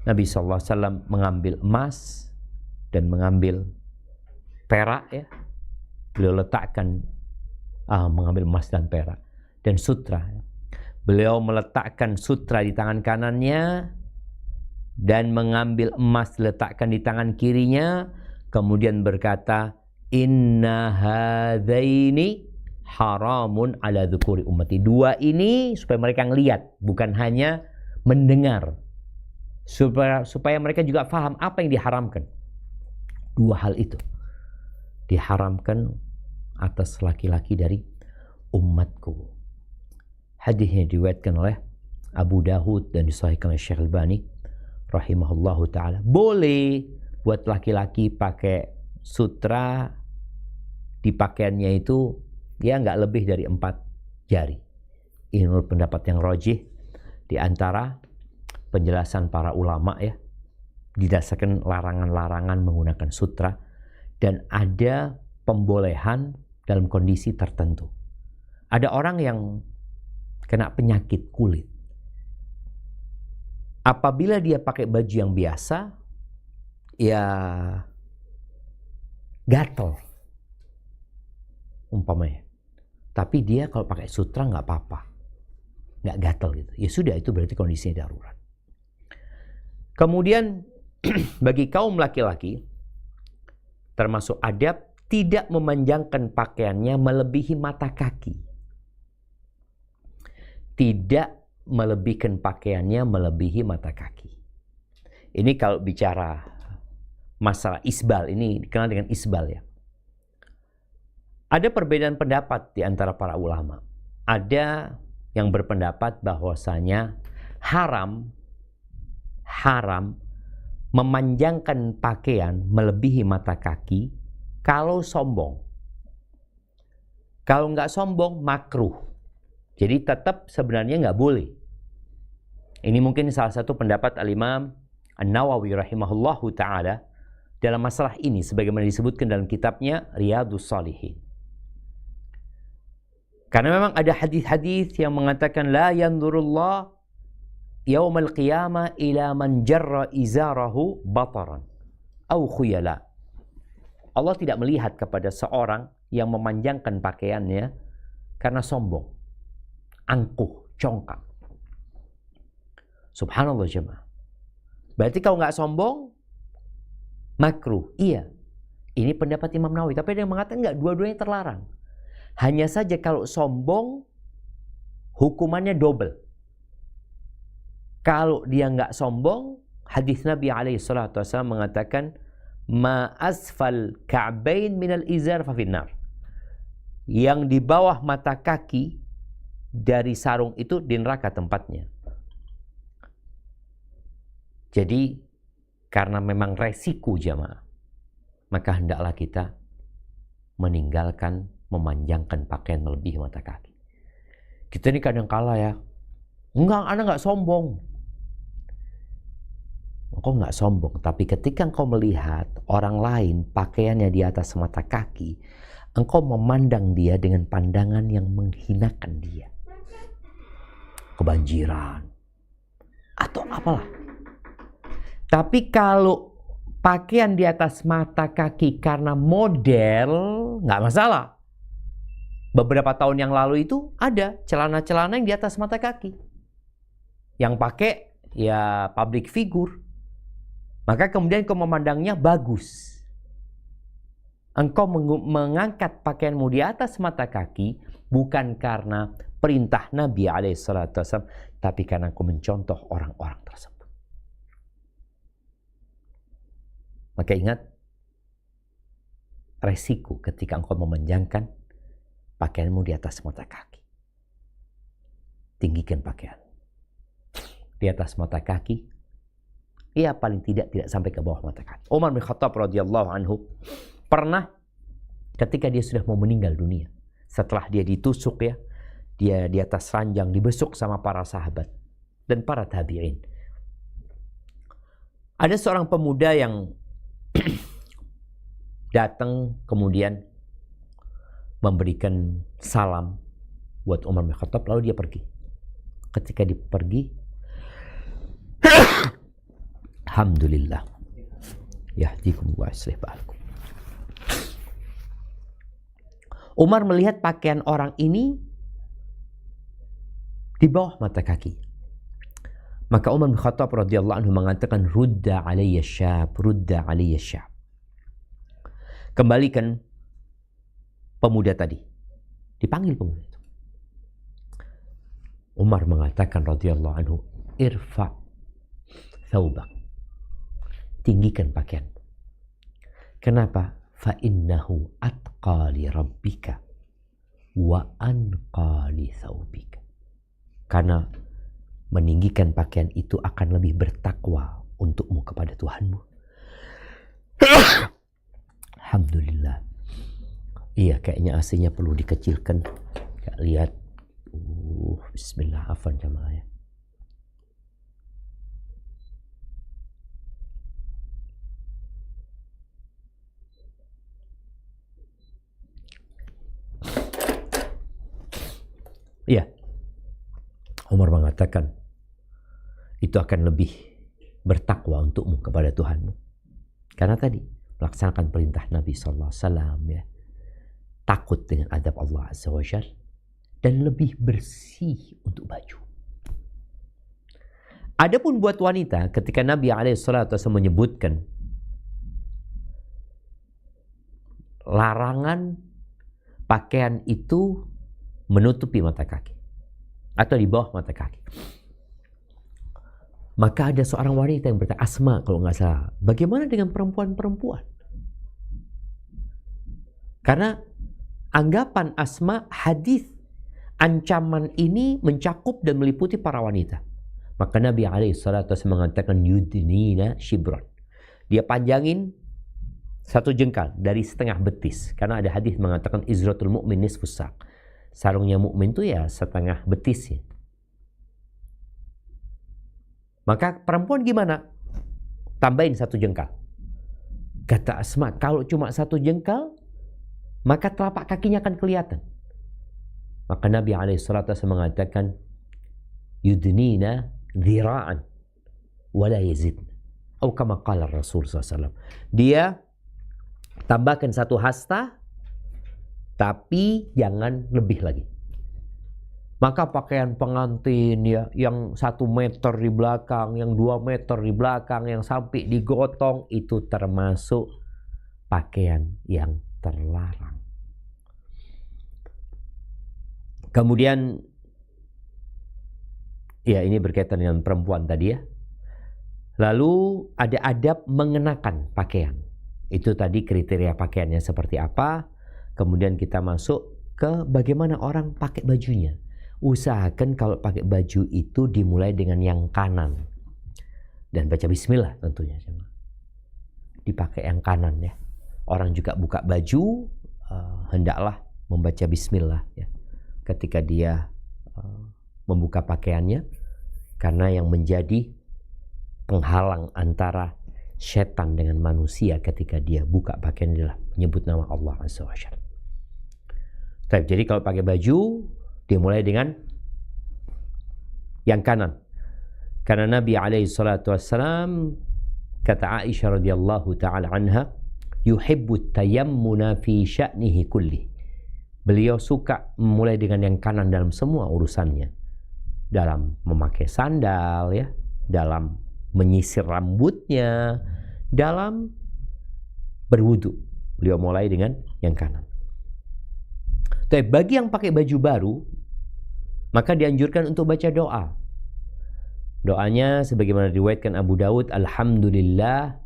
Nabi SAW mengambil emas dan mengambil perak ya. Beliau letakkan mengambil emas dan perak dan sutra. Beliau meletakkan sutra di tangan kanannya dan mengambil emas letakkan di tangan kirinya, kemudian berkata, inna hadaini haramun ala dzukuri ummati. Dua ini supaya mereka ngelihat, bukan hanya mendengar, supaya mereka juga faham apa yang diharamkan. Dua hal itu diharamkan atas laki-laki dari umatku. Hadisnya diriwayatkan oleh Abu Dawud dan disahihkan oleh Syekh Albani rahimahullahu ta'ala. Boleh buat laki-laki pakai sutra di pakaiannya itu ya nggak lebih dari 4 jari. Ini menurut pendapat yang rajih di antara penjelasan para ulama ya, didasarkan larangan-larangan menggunakan sutra dan ada pembolehan dalam kondisi tertentu. Ada orang yang kena penyakit kulit. Apabila dia pakai baju yang biasa, ya gatel umpamanya. Tapi dia kalau pakai sutra nggak apa-apa, nggak gatel gitu. Ya sudah, itu berarti kondisinya darurat. Kemudian bagi kaum laki-laki termasuk adab tidak memanjangkan pakaiannya melebihi mata kaki. Tidak melebihkan pakaiannya melebihi mata kaki. Ini kalau bicara masalah isbal, ini dikenal dengan isbal ya. Ada perbedaan pendapat di antara para ulama. Ada yang berpendapat bahwasanya haram memanjangkan pakaian melebihi mata kaki kalau sombong. Kalau nggak sombong, makruh. Jadi tetap sebenarnya nggak boleh. Ini mungkin salah satu pendapat Al-Imam An-Nawawi rahimahullahu ta'ala dalam masalah ini sebagaimana disebutkan dalam kitabnya Riyadhus Shalihin. Karena memang ada hadis-hadis yang mengatakan la yanzurullah yaumal qiyamah ila man jarra izarahu bataran au khuyala. Allah tidak melihat kepada seorang yang memanjangkan pakaiannya karena sombong, angkuh, congkak. Subhanallah jemaah. Berarti kalau nggak sombong, makruh. Iya. Ini pendapat Imam Nawawi. Tapi ada yang mengatakan nggak, dua-duanya terlarang. Hanya saja kalau sombong, hukumannya double. Kalau dia nggak sombong, hadis Nabi SAW mengatakan, ma asfal ka'bain minal izar fa finnar. Yang di bawah mata kaki dari sarung itu di neraka tempatnya. Jadi karena memang resiko jamaah, maka hendaklah kita meninggalkan memanjangkan pakaian melebihi mata kaki. Kita ini kadang kala ya, Anda nggak sombong. Engkau nggak sombong, tapi ketika engkau melihat orang lain pakaiannya di atas mata kaki, engkau memandang dia dengan pandangan yang menghinakan dia. Kebanjiran atau apalah. Tapi kalau pakaian di atas mata kaki karena model, nggak masalah. Beberapa tahun yang lalu itu ada celana-celana yang di atas mata kaki. Yang pakai ya public figure. Maka kemudian engkau memandangnya bagus. Engkau mengangkat pakaianmu di atas mata kaki bukan karena perintah Nabi SAW, tapi karena engkau mencontoh orang-orang tersebut. Maka ingat, resiko ketika engkau memanjangkan pakaianmu di atas mata kaki. Tinggikan pakaian. Di atas mata kaki, ya paling tidak sampai ke bawah mata kaki. Umar bin Khattab radhiyallahu anhu pernah ketika dia sudah mau meninggal dunia, setelah dia ditusuk ya, dia di atas ranjang dibesuk sama para sahabat dan para tabi'in. Ada seorang pemuda yang datang kemudian memberikan salam buat Umar bin Khattab, lalu dia pergi. Ketika dia pergi, alhamdulillah, yahdikum wa yuslih balakum. Umar melihat pakaian orang ini di bawah mata kaki. Maka Umar bin Khattab radhiyallahu anhu mengatakan, rudda alayya syab, rudda alayya syab. Kembalikan pemuda tadi. Dipanggil pemuda itu. Umar mengatakan radhiyallahu anhu, irfa thawbak. Tinggikan pakaian. Kenapa? Fa innahu atqa li rabbika wa anqa li thawbika. Karena meninggikan pakaian itu akan lebih bertakwa untukmu kepada Tuhanmu. Alhamdulillah. Iya, kayaknya AC-nya perlu dikecilkan. Gak lihat. Bismillah, afan jamaah ya. Iya. Umar mengatakan itu akan lebih bertakwa untukmu kepada Tuhanmu. Karena tadi melaksanakan perintah Nabi SAW ya. Takut dengan adab Allah Azza wa Jalla dan lebih bersih untuk baju. Adapun buat wanita, ketika Nabi SAW menyebutkan larangan pakaian itu menutupi mata kaki atau di bawah mata kaki, maka ada seorang wanita yang bertanya, Asma kalau nggak salah, bagaimana dengan perempuan-perempuan? Karena anggapan Asma, hadis ancaman ini mencakup dan meliputi para wanita. Maka Nabi SAW mengatakan yudnina shibran. Dia panjangin satu jengkal dari setengah betis. Karena ada hadis mengatakan izratul mu'min nisfus saq. Sarungnya mukmin itu ya setengah betis ya. Maka perempuan gimana? Tambahin satu jengkal. Kata Asma, kalau cuma satu jengkal, maka telapak kakinya akan kelihatan. Maka Nabi SAW mengatakan, yudnina dhira'an wala yazid. Atau kama qala Rasul SAW. Dia tambahkan satu hasta, tapi jangan lebih lagi. Maka pakaian pengantin ya, yang 1 meter di belakang, yang 2 meter di belakang, yang sampai digotong, itu termasuk pakaian yang terlarang. Kemudian, ya ini berkaitan dengan perempuan tadi ya. Lalu ada adab mengenakan pakaian. Itu tadi kriteria pakaiannya seperti apa. Kemudian kita masuk ke bagaimana orang pakai bajunya. Usahakan kalau pakai baju itu dimulai dengan yang kanan. Dan baca bismillah tentunya. dipakai yang kanan ya. Orang juga buka baju, hendaklah membaca bismillah ya, ketika dia membuka pakaiannya, karena yang menjadi penghalang antara setan dengan manusia ketika dia buka pakaian adalah menyebut nama Allah Azza wa Jalla. Jadi kalau pakai baju, dimulai dengan yang kanan. Karena Nabi alaihi salatu wassalam, kata Aisyah radhiyallahu ta'ala anha, yuhibbu tayammuna fi sya'nihi kulli. Beliau suka memulai dengan yang kanan dalam semua urusannya. Dalam memakai sandal ya, dalam menyisir rambutnya, dalam berwudu. Beliau mulai dengan yang kanan. Tapi bagi yang pakai baju baru, maka dianjurkan untuk baca doa. Doanya sebagaimana diriwayatkan Abu Dawud, Alhamdulillah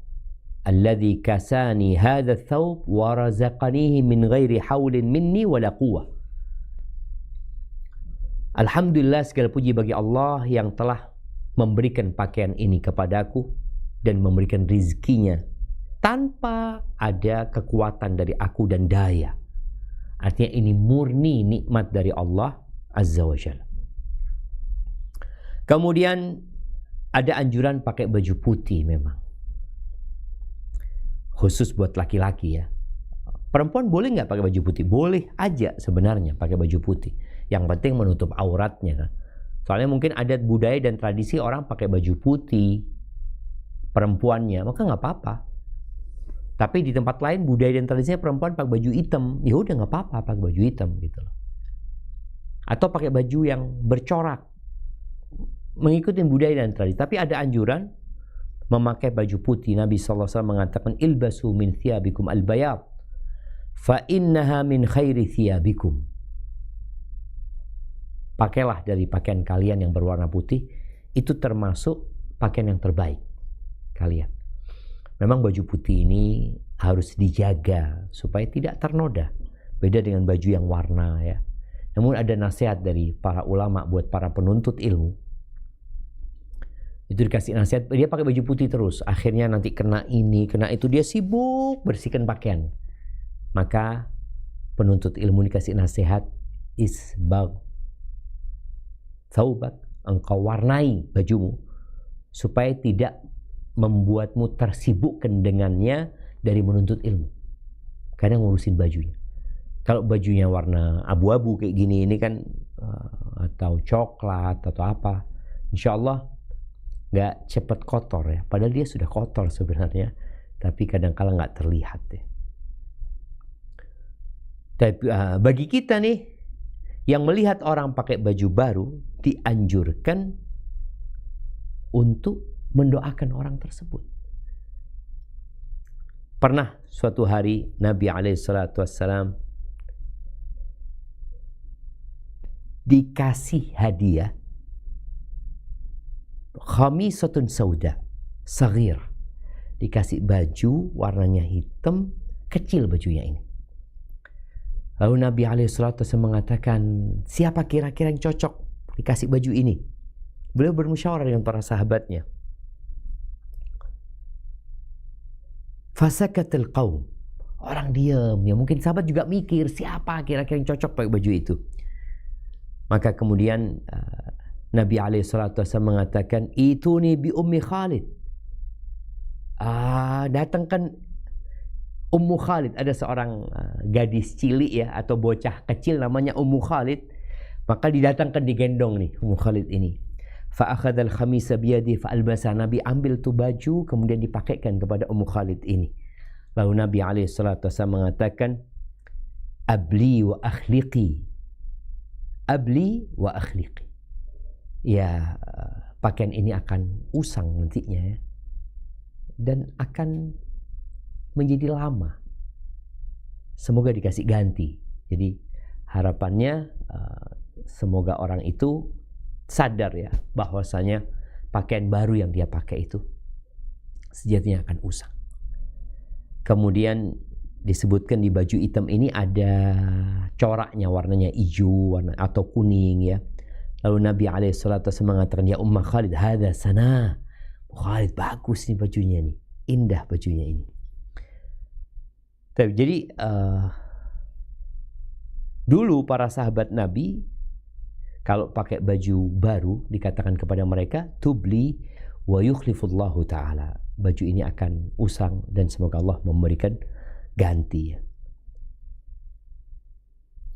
alladzi kasani hadha thawb wa razaqanihi min ghairi haulin minni wala quwwah. Alhamdulillah, segala puji bagi Allah yang telah memberikan pakaian ini kepadaku dan memberikan rizkinya tanpa ada kekuatan dari aku dan daya. Artinya ini murni nikmat dari Allah Azza wa Jalla. Kemudian ada anjuran pakai baju putih memang. Khusus buat laki-laki ya. Perempuan boleh nggak pakai baju putih? Boleh aja sebenarnya pakai baju putih. Yang penting menutup auratnya kan. Soalnya mungkin adat budaya dan tradisi orang pakai baju putih perempuannya, maka nggak apa-apa. Tapi di tempat lain budaya dan tradisinya perempuan pakai baju hitam, ya udah nggak apa-apa pakai baju hitam gitu loh. Atau pakai baju yang bercorak, mengikuti budaya dan tradisi. Tapi ada anjuran memakai baju putih. Nabi SAW mengatakan, ilbasu min thiyabikum al-bayad fa innaha min khairi thiyabikum. Pakailah dari pakaian kalian yang berwarna putih, itu termasuk pakaian yang terbaik kalian. Memang baju putih ini harus dijaga supaya tidak ternoda. Beda dengan baju yang warna ya. Namun ada nasihat dari para ulama buat para penuntut ilmu. Itu dikasih nasihat, dia pakai baju putih terus. Akhirnya nanti kena ini, kena itu, dia sibuk bersihkan pakaian. Maka penuntut ilmu dikasih nasihat, isbagh thawbak, engkau warnai bajumu supaya tidak membuatmu tersibukkan dengannya dari menuntut ilmu. Kadang ngurusin bajunya. Kalau bajunya warna abu-abu kayak gini, ini kan atau coklat atau apa, insya Allah nggak cepat kotor ya. Padahal dia sudah kotor sebenarnya, tapi kadang-kala nggak terlihat ya. Tapi bagi kita nih yang melihat orang pakai baju baru, dianjurkan untuk mendoakan orang tersebut. Pernah suatu hari Nabi SAW dikasih hadiah khamisatun sauda saghir, dikasih baju warnanya hitam, kecil bajunya ini. Lalu Nabi SAW mengatakan, siapa kira-kira yang cocok dikasih baju ini? Beliau bermusyawarah dengan para sahabatnya. Fasakatul qaum, orang diam ya. Mungkin sahabat juga mikir siapa kira-kira yang cocok pakai baju itu. Maka kemudian Nabi SAW mengatakan, ituni bi ummi Khalid, datangkan Ummu Khalid. Ada seorang gadis cilik ya, atau bocah kecil namanya Ummu Khalid. Maka didatangkan, digendong nih Ummu Khalid ini. Fa'akhadhal khamisa biyadi fa'albasa. Nabi ambil tuh baju kemudian dipakaikan kepada Ummu Khalid ini. Lalu Nabi SAW mengatakan, abli wa akhliqi, abli wa akhliqi. Ya, pakaian ini akan usang nantinya ya, dan akan menjadi lama. Semoga dikasih ganti. Jadi harapannya semoga orang itu sadar ya bahwasanya pakaian baru yang dia pakai itu sejatinya akan usang. Kemudian disebutkan di baju hitam ini ada coraknya, warnanya hijau atau kuning ya. Lalu Nabi SAW mengatakan, ya Ummah Khalid, hadza sana. Khalid, bagus nih bajunya nih, indah bajunya ini. Jadi dulu para sahabat Nabi kalau pakai baju baru dikatakan kepada mereka tubli wa yukhlifullahu ta'ala. Baju ini akan usang dan semoga Allah memberikan ganti.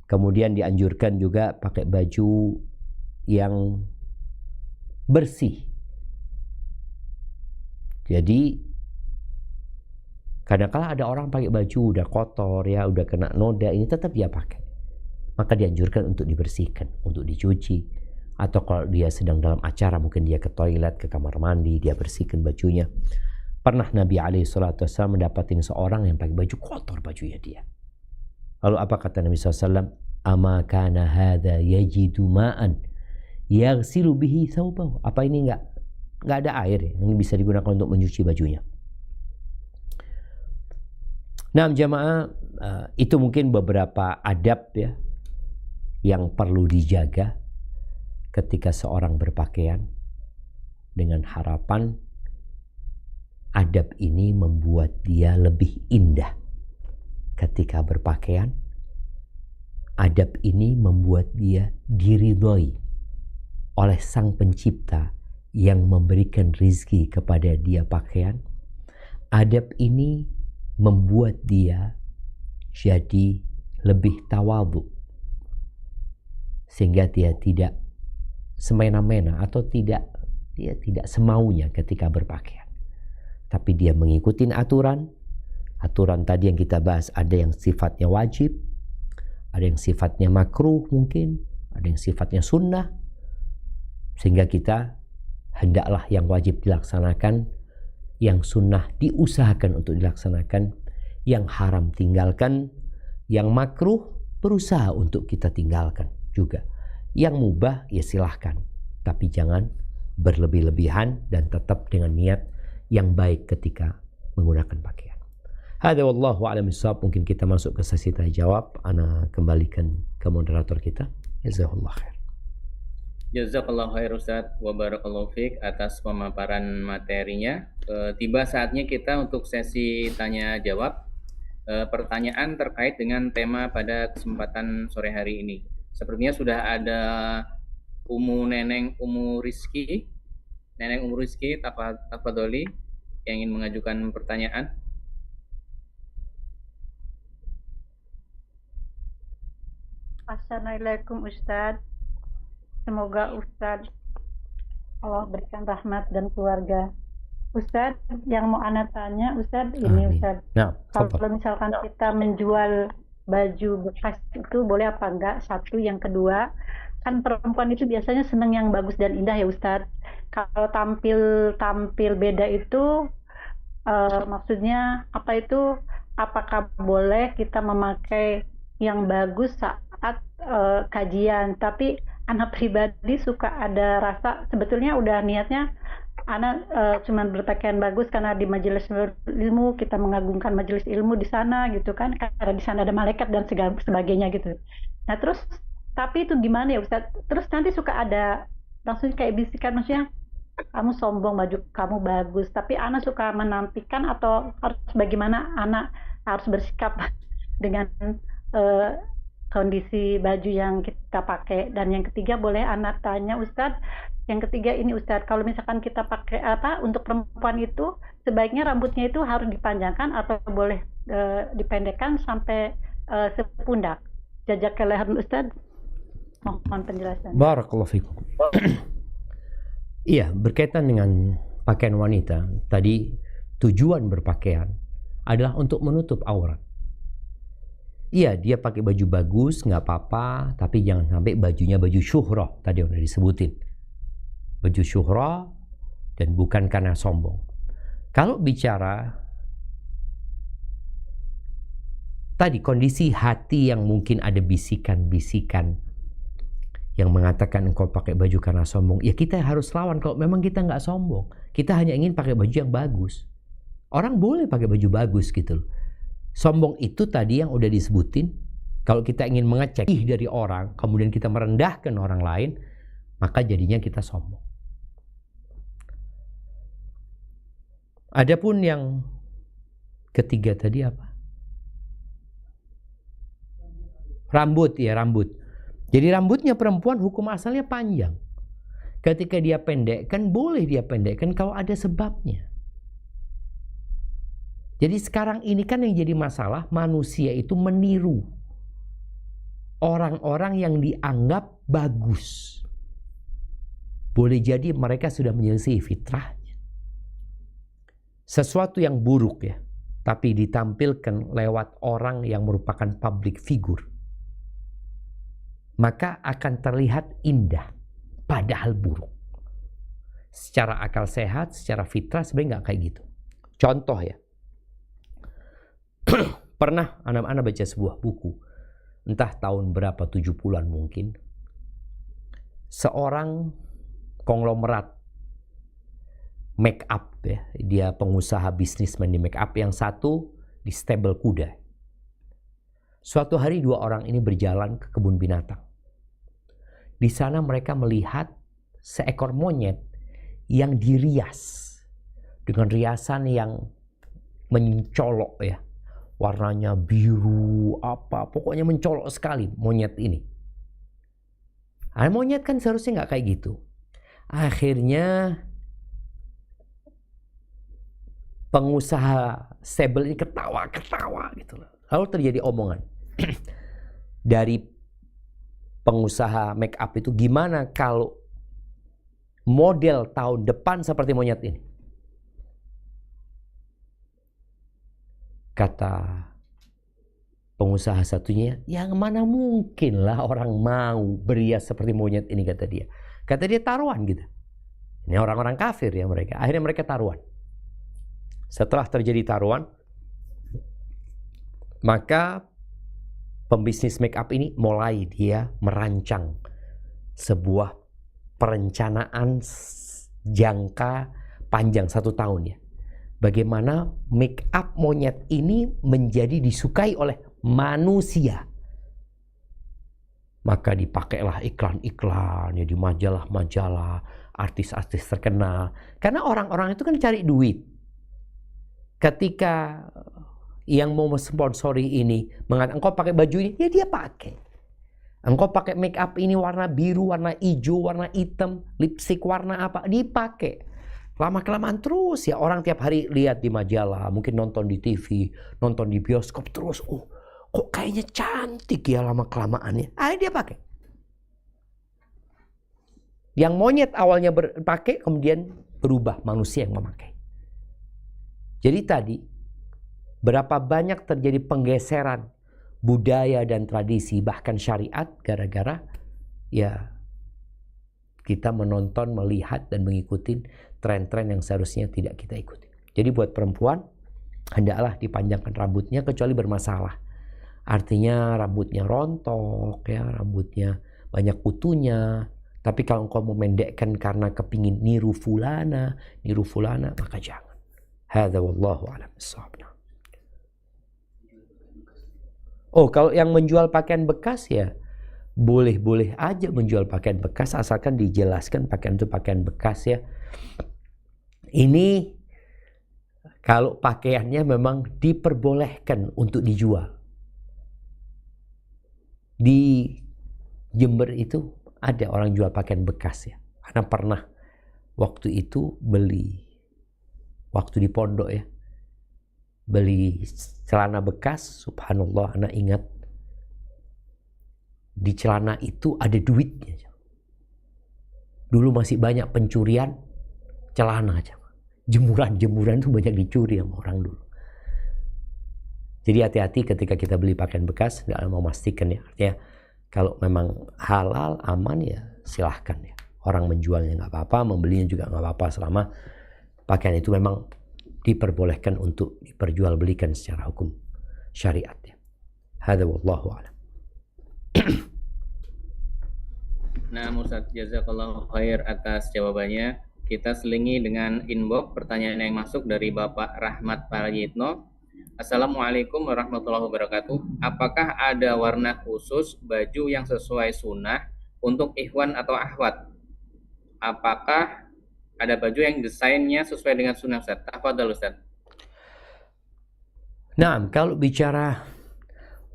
Kemudian dianjurkan juga pakai baju yang bersih. Jadi kadang-kala ada orang pakai baju udah kotor ya, udah kena noda, ini tetap dia pakai. Maka dianjurkan untuk dibersihkan, untuk dicuci. Atau kalau dia sedang dalam acara, mungkin dia ke toilet, ke kamar mandi, dia bersihkan bajunya. Pernah Nabi SAW mendapati seorang yang pakai baju kotor bajunya dia. Lalu apa kata Nabi SAW? Ama kana hadha yajidu ma'an yaghsilu bihi thawbahu. Apa ini enggak ada air yang bisa digunakan untuk mencuci bajunya? Nah, jamaah, itu mungkin beberapa adab ya yang perlu dijaga ketika seorang berpakaian, dengan harapan adab ini membuat dia lebih indah ketika berpakaian. Adab ini membuat dia diridhoi oleh Sang Pencipta yang memberikan rizki kepada dia pakaian. Adab ini membuat dia jadi lebih tawadhu, sehingga dia tidak semena-mena atau dia tidak semaunya ketika berpakaian, tapi dia mengikuti aturan tadi yang kita bahas. Ada yang sifatnya wajib, ada yang sifatnya makruh, mungkin ada yang sifatnya sunnah, sehingga kita hendaklah yang wajib dilaksanakan, yang sunnah diusahakan untuk dilaksanakan, yang haram tinggalkan, yang makruh berusaha untuk kita tinggalkan juga. Yang mubah ya silahkan, tapi jangan berlebih-lebihan dan tetap dengan niat yang baik ketika menggunakan pakaian. Hada wallahu a'lam bishawab. Mungkin kita masuk ke sesi tanya jawab. Ana kembalikan ke moderator kita. Jazakallah khair. Jazakallah khair Ustaz wa barakallahu fiik atas pemaparan materinya. Tiba saatnya kita untuk sesi tanya jawab. Pertanyaan terkait dengan tema pada kesempatan sore hari ini. Sepertinya sudah ada Neneng Umu Rizki Tafadholi yang ingin mengajukan pertanyaan. Assalamualaikum Ustadz. Semoga Ustadz Allah berikan rahmat dan keluarga. Ustadz, yang mau Ana tanya, Ustadz, ini Ustadz, kalau misalkan kita menjual baju bekas itu boleh apa enggak? Satu, yang kedua, kan perempuan itu biasanya seneng yang bagus dan indah ya Ustadz. Kalau tampil beda itu maksudnya apa itu? Apakah boleh kita memakai yang bagus saat kajian? Tapi Ana pribadi suka ada rasa sebetulnya udah niatnya Ana cuma berpakaian bagus karena di majelis ilmu kita mengagungkan majelis ilmu di sana gitu kan, karena di sana ada malaikat dan sebagainya gitu. Nah terus tapi itu gimana ya Ustadz? Terus nanti suka ada langsung kayak bisikan, maksudnya kamu sombong, baju kamu bagus, tapi Ana suka menampikan atau harus bagaimana Ana harus bersikap dengan kondisi baju yang kita pakai. Dan yang ketiga boleh Ana tanya Ustadz, yang ketiga ini Ustadz, kalau misalkan kita pakai untuk perempuan itu sebaiknya rambutnya itu harus dipanjangkan atau boleh dipendekkan sampai sepundak? Jazakallahu Ustadz, mohon penjelasan. Barakallahu fikum. Iya, berkaitan dengan pakaian wanita, tadi tujuan berpakaian adalah untuk menutup aurat. Iya, dia pakai baju bagus, nggak apa-apa, tapi jangan sampai bajunya baju syuhrah, tadi udah disebutin. Baju syuhrah dan bukan karena sombong. Kalau bicara tadi kondisi hati yang mungkin ada bisikan-bisikan yang mengatakan engkau pakai baju karena sombong, ya kita harus lawan. Kalau memang kita nggak sombong, kita hanya ingin pakai baju yang bagus. Orang boleh pakai baju bagus gitu loh. Sombong itu tadi yang udah disebutin. Kalau kita ingin mengecek dari orang, kemudian kita merendahkan orang lain, maka jadinya kita sombong. Adapun yang ketiga tadi apa? Rambut ya, rambut. Jadi rambutnya perempuan hukum asalnya panjang. Ketika dia pendekkan, boleh dia pendekkan kalau ada sebabnya. Jadi sekarang ini kan yang jadi masalah, manusia itu meniru orang-orang yang dianggap bagus. Boleh jadi mereka sudah menyelisih fitrahnya. Sesuatu yang buruk ya, tapi ditampilkan lewat orang yang merupakan public figure, maka akan terlihat indah, padahal buruk. Secara akal sehat, secara fitrah sebenarnya nggak kayak gitu. Contoh ya, pernah anak-anak baca sebuah buku, entah tahun berapa, 70-an mungkin, seorang konglomerat make up ya, dia pengusaha bisnismen di make up, yang satu di stable kuda. Suatu hari dua orang ini berjalan ke kebun binatang. Di sana mereka melihat seekor monyet yang dirias dengan riasan yang mencolok ya, warnanya biru apa, pokoknya mencolok sekali monyet ini. Monyet kan seharusnya nggak kayak gitu. Akhirnya pengusaha stable ini ketawa gitu. Lalu terjadi omongan dari pengusaha make up itu, gimana kalau model tahun depan seperti monyet ini? Kata pengusaha satunya, yang mana mungkin lah orang mau berias seperti monyet ini, kata dia. Kata dia, taruhan gitu. Ini orang-orang kafir ya mereka. Akhirnya mereka taruhan. Setelah terjadi taruhan, maka pembisnis make up ini mulai dia merancang sebuah perencanaan jangka panjang 1 tahun ya. Bagaimana make up monyet ini menjadi disukai oleh manusia. Maka dipakailah iklan-iklan ya di majalah-majalah, artis-artis terkenal. Karena orang-orang itu kan cari duit. Ketika yang mau mensponsori ini mengatakan, engkau pakai baju ini, ya dia pakai. Engkau pakai make up ini warna biru, warna hijau, warna hitam, lipstick warna apa, dipakai. Lama-kelamaan terus ya, orang tiap hari lihat di majalah, mungkin nonton di TV, nonton di bioskop terus. Oh, kok kayaknya cantik ya lama-kelamaannya. Dia pakai. Yang monyet awalnya berpakai, kemudian berubah manusia yang memakai. Jadi tadi, berapa banyak terjadi penggeseran budaya dan tradisi, bahkan syariat, gara-gara ya kita menonton, melihat, dan mengikuti tren-tren yang seharusnya tidak kita ikuti. Jadi buat perempuan, hendaklah dipanjangkan rambutnya kecuali bermasalah. Artinya rambutnya rontok, ya, rambutnya banyak kutunya. Tapi kalau engkau memendekkan karena kepingin niru fulana, maka jangan. Hadza wallahu a'lam bissawab. Oh, kalau yang menjual pakaian bekas ya boleh-boleh aja menjual pakaian bekas, asalkan dijelaskan pakaian itu pakaian bekas ya. Ini kalau pakaiannya memang diperbolehkan untuk dijual. Di Jember itu ada orang jual pakaian bekas ya. Karena pernah waktu itu beli, waktu di pondok ya, beli celana bekas, subhanallah, anak ingat di celana itu ada duitnya. Dulu masih banyak pencurian celana aja. Jemuran-jemuran itu banyak dicuri sama orang dulu. Jadi hati-hati ketika kita beli pakaian bekas, nggak mau memastikan ya. Artinya kalau memang halal, aman ya silahkan ya. Orang menjualnya nggak apa-apa, membelinya juga nggak apa-apa selama pakaian itu memang diperbolehkan untuk diperjualbelikan secara hukum syariat ya. Hadza wallahu a'lam. Nah, Ustaz, jazakallahu khair atas jawabannya. Kita selingi dengan inbox pertanyaan yang masuk dari Bapak Rahmat Prayitno. Assalamualaikum warahmatullahi wabarakatuh. Apakah ada warna khusus baju yang sesuai sunnah untuk ikhwan atau akhwat? Apakah ada baju yang desainnya sesuai dengan sunnah, Ustaz? Tafadhal, Ustaz. Nah, kalau bicara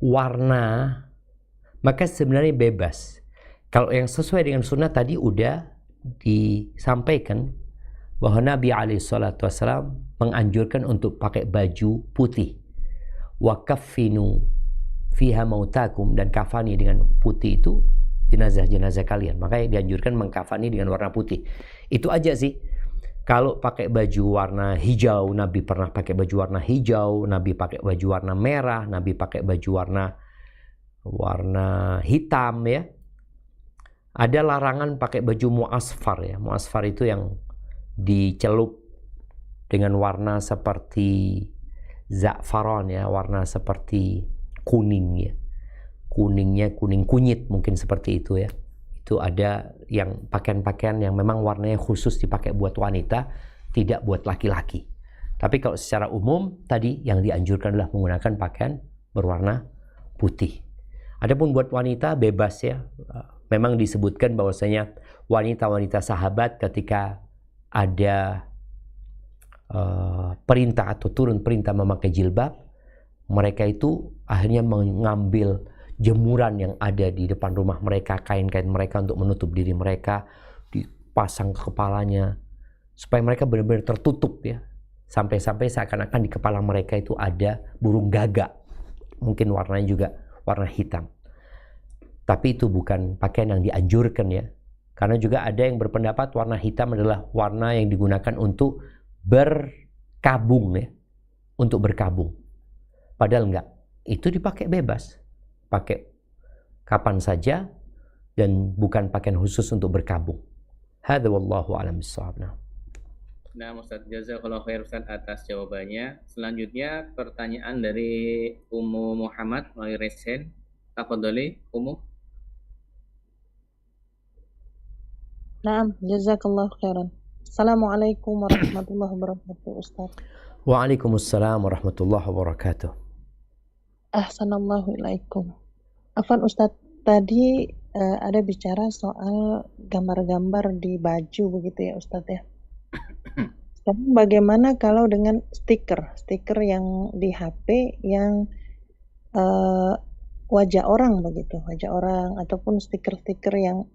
warna maka sebenarnya bebas. Kalau yang sesuai dengan sunnah tadi udah disampaikan bahwa Nabi SAW menganjurkan untuk pakai baju putih. Wa kaffinu fiha mautakum, dan kafani dengan putih itu jenazah-jenazah kalian. Makanya dianjurkan mengkafani dengan warna putih. Itu aja sih. Kalau pakai baju warna hijau, Nabi pernah pakai baju warna hijau, Nabi pakai baju warna merah, Nabi pakai baju warna hitam ya. Ada larangan pakai baju muasfar ya. Muasfar itu yang dicelup dengan warna seperti za'faron ya, warna seperti kuning ya. Kuningnya kuning kunyit mungkin seperti itu ya. Itu ada yang pakaian-pakaian yang memang warnanya khusus dipakai buat wanita, tidak buat laki-laki. Tapi kalau secara umum tadi yang dianjurkan adalah menggunakan pakaian berwarna putih. Adapun buat wanita bebas ya. Memang disebutkan bahwasanya wanita-wanita sahabat ketika ada perintah atau turun perintah memakai jilbab, mereka itu akhirnya mengambil jemuran yang ada di depan rumah mereka, kain-kain mereka untuk menutup diri mereka, dipasang ke kepalanya supaya mereka benar-benar tertutup ya. Sampai-sampai seakan-akan di kepala mereka itu ada burung gagak. Mungkin warnanya juga warna hitam. Tapi itu bukan pakaian yang dianjurkan ya. Karena juga ada yang berpendapat warna hitam adalah warna yang digunakan untuk berkabung ya. Untuk berkabung. Padahal enggak. Itu dipakai bebas. Pakai kapan saja dan bukan pakaian khusus untuk berkabung. Hadza wallahu a'lam bissawab. Nah, Ustaz, jazakallahu khair Ustaz atas jawabannya. Selanjutnya pertanyaan dari Ummu Muhammad melalui resen. Tafadhali Ummu. Naam, jazakallahu khairan. Assalamualaikum warahmatullahi wabarakatuh, Ustaz. Waalaikumsalam warahmatullahi wabarakatuh. Ahsanallahu ilaikum. Afwan Ustaz, tadi ada bicara soal gambar-gambar di baju begitu ya Ustaz ya. Sekarang bagaimana kalau dengan stiker yang di HP yang wajah orang begitu, wajah orang ataupun stiker-stiker yang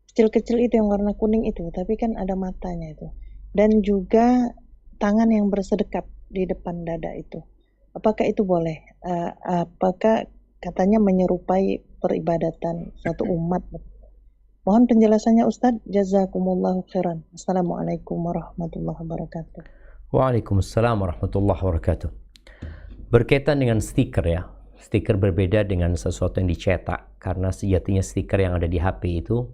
kecil-kecil itu yang warna kuning itu, tapi kan ada matanya itu. Dan juga tangan yang bersedekap di depan dada itu. Apakah itu boleh? Apakah katanya menyerupai peribadatan suatu umat? Mohon penjelasannya Ustadz. Jazakumullahu khairan. Assalamualaikum warahmatullahi wabarakatuh. Waalaikumsalam warahmatullahi wabarakatuh. Berkaitan dengan stiker ya. Stiker berbeda dengan sesuatu yang dicetak. Karena sejatinya stiker yang ada di HP itu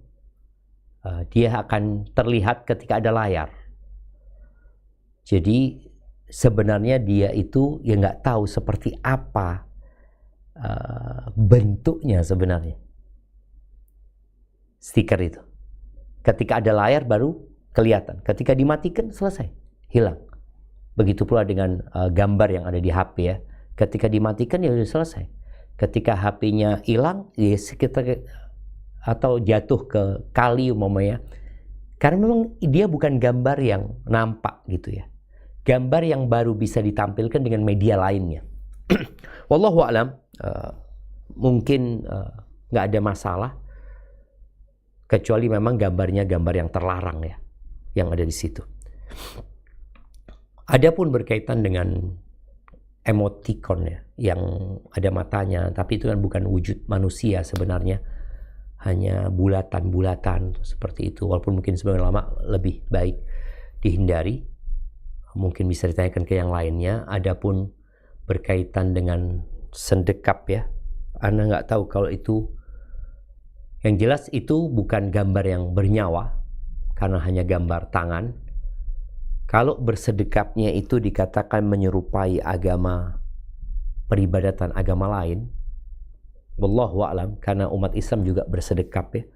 dia akan terlihat ketika ada layar. Jadi sebenarnya dia itu ya nggak tahu seperti apa bentuknya sebenarnya. Stiker itu. Ketika ada layar baru kelihatan. Ketika dimatikan selesai, hilang. Begitu pula dengan gambar yang ada di HP ya. Ketika dimatikan ya sudah selesai. Ketika HP-nya hilang, ya sekitar atau jatuh ke kali umpamanya. Karena memang dia bukan gambar yang nampak gitu ya. Gambar yang baru bisa ditampilkan dengan media lainnya. Wallahu a'lam, mungkin nggak ada masalah. Kecuali memang gambarnya gambar yang terlarang ya, yang ada di situ. Adapun berkaitan dengan emoticon ya, yang ada matanya, tapi itu kan bukan wujud manusia sebenarnya. Hanya bulatan-bulatan seperti itu. Walaupun mungkin sebagian ulama lebih baik dihindari. Mungkin bisa ditanyakan ke yang lainnya. Adapun berkaitan dengan sendekap ya, Anda nggak tahu kalau itu. Yang jelas itu bukan gambar yang bernyawa, karena hanya gambar tangan. Kalau bersedekapnya itu dikatakan menyerupai agama, peribadatan agama lain, wallahu a'lam, karena umat Islam juga bersedekap ya.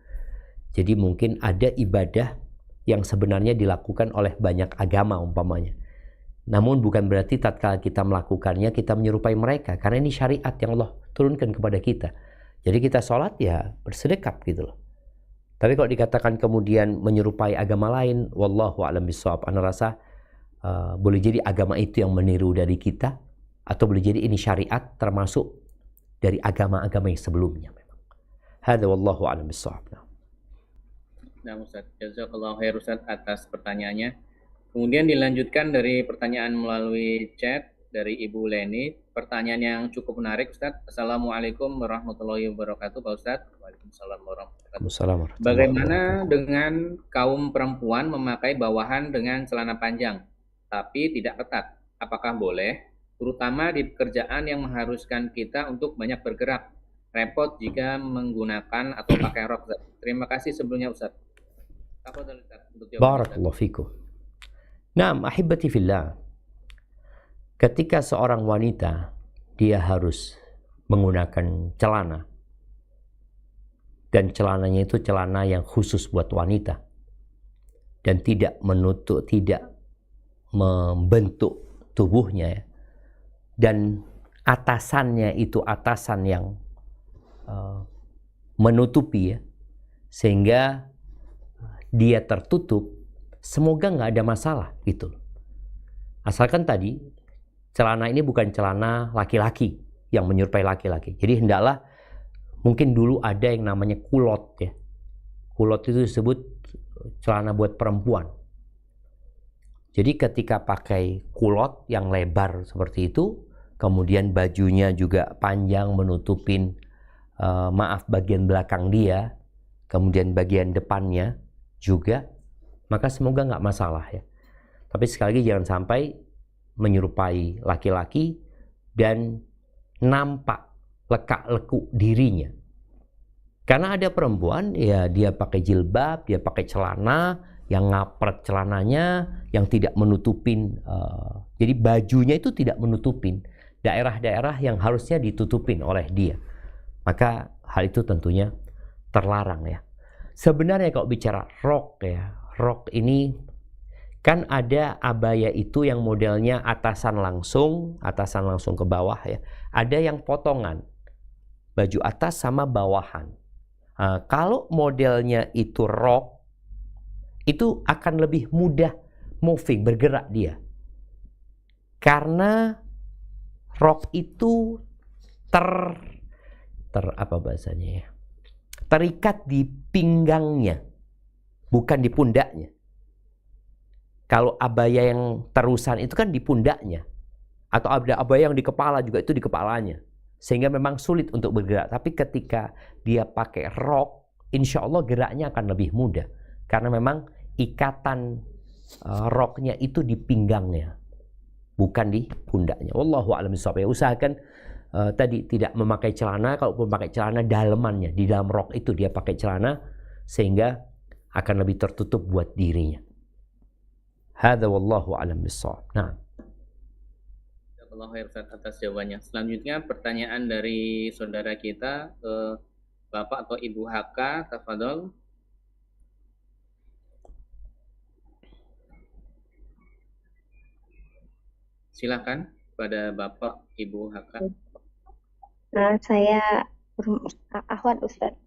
Jadi mungkin ada ibadah yang sebenarnya dilakukan oleh banyak agama umpamanya. Namun bukan berarti tatkala kita melakukannya kita menyerupai mereka, karena ini syariat yang Allah turunkan kepada kita. Jadi kita sholat ya bersedekap gitu loh. Tapi kalau dikatakan kemudian menyerupai agama lain, wallahu a'lam bishawab, ana rasa boleh jadi agama itu yang meniru dari kita, atau boleh jadi ini syariat termasuk dari agama-agama yang sebelumnya memang. Hadza wallahu a'lam bissawab. Nah, Ustaz, jazakallahu khair Ustaz atas pertanyaannya. Kemudian dilanjutkan dari pertanyaan melalui chat dari Ibu Leni. Pertanyaan yang cukup menarik, Ustaz. Assalamualaikum warahmatullahi wabarakatuh, Pak Ustaz. Waalaikumsalam warahmatullahi wabarakatuh. Bagaimana dengan kaum perempuan memakai bawahan dengan celana panjang, tapi tidak ketat? Apakah boleh? Terutama di pekerjaan yang mengharuskan kita untuk banyak bergerak. Repot jika menggunakan atau pakai rok, Ustaz. Terima kasih sebelumnya, Ustaz. Barakallahu fikum. Naam, ahibati fillah. Ketika seorang wanita dia harus menggunakan celana, dan celananya itu celana yang khusus buat wanita dan tidak menutup, tidak membentuk tubuhnya ya. Dan atasannya itu atasan yang menutupi ya, sehingga dia tertutup, semoga nggak ada masalah gitu. Asalkan tadi celana ini bukan celana laki-laki yang menyerupai laki-laki. Jadi hendaklah, mungkin dulu ada yang namanya kulot ya. Kulot itu disebut celana buat perempuan. Jadi ketika pakai kulot yang lebar seperti itu, kemudian bajunya juga panjang menutupin bagian belakang dia, kemudian bagian depannya juga, maka semoga nggak masalah ya. Tapi sekali lagi jangan sampai menyerupai laki-laki dan nampak lekak-lekuk dirinya. Karena ada perempuan ya, dia pakai jilbab, dia pakai celana yang ngapret celananya, yang tidak menutupin, jadi bajunya itu tidak menutupin daerah-daerah yang harusnya ditutupin oleh dia. Maka hal itu tentunya terlarang ya. Sebenarnya kalau bicara rok ya, rok ini kan ada abaya itu yang modelnya atasan langsung ke bawah ya. Ada yang potongan, baju atas sama bawahan. Kalau modelnya itu rok, itu akan lebih mudah moving, bergerak dia. Karena rok itu apa bahasanya ya? Terikat di pinggangnya, bukan di pundaknya. Kalau abaya yang terusan itu kan di pundaknya, atau ada abaya yang di kepala juga itu di kepalanya, sehingga memang sulit untuk bergerak. Tapi ketika dia pakai rok, insya Allah geraknya akan lebih mudah, karena memang ikatan roknya itu di pinggangnya, bukan di pundaknya. Wallahu a'lam bishawab. Usahakan tadi tidak memakai celana. Kalaupun pakai celana, dalemannya di dalam rok itu dia pakai celana, sehingga akan lebih tertutup buat dirinya. Hadza wallahu a'lam bishawab. Nah, Allah khair atas jawabannya. Selanjutnya pertanyaan dari saudara kita, Bapak atau Ibu HK, tafadhol. Silakan pada Bapak Ibu HK. Saya Ahwat Ustaz.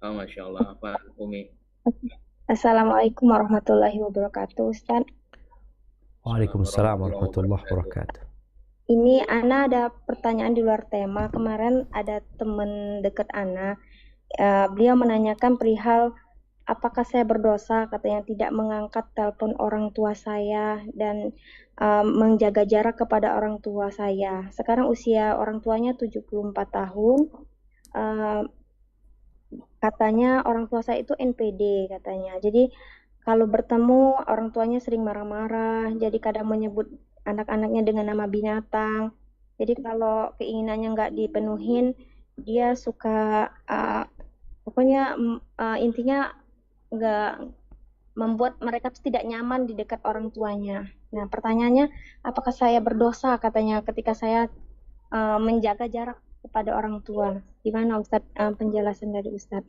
Oh, Masya Allah, apa Umi? Assalamualaikum warahmatullahi wabarakatuh, Ustaz. Waalaikumsalam warahmatullahi wabarakatuh. Ini Ana ada pertanyaan di luar tema. Kemarin ada teman dekat Ana, beliau menanyakan perihal apakah saya berdosa, katanya tidak mengangkat telepon orang tua saya dan menjaga jarak kepada orang tua saya. Sekarang usia orang tuanya 74 tahun. Katanya orang tua saya itu NPD katanya. Jadi kalau bertemu orang tuanya sering marah-marah. Jadi kadang menyebut anak-anaknya dengan nama binatang. Jadi kalau keinginannya nggak dipenuhin, dia suka pokoknya intinya nggak membuat mereka tidak nyaman di dekat orang tuanya. Nah, pertanyaannya, apakah saya berdosa katanya ketika saya menjaga jarak kepada orang tua? Gimana Ustaz penjelasan dari Ustaz?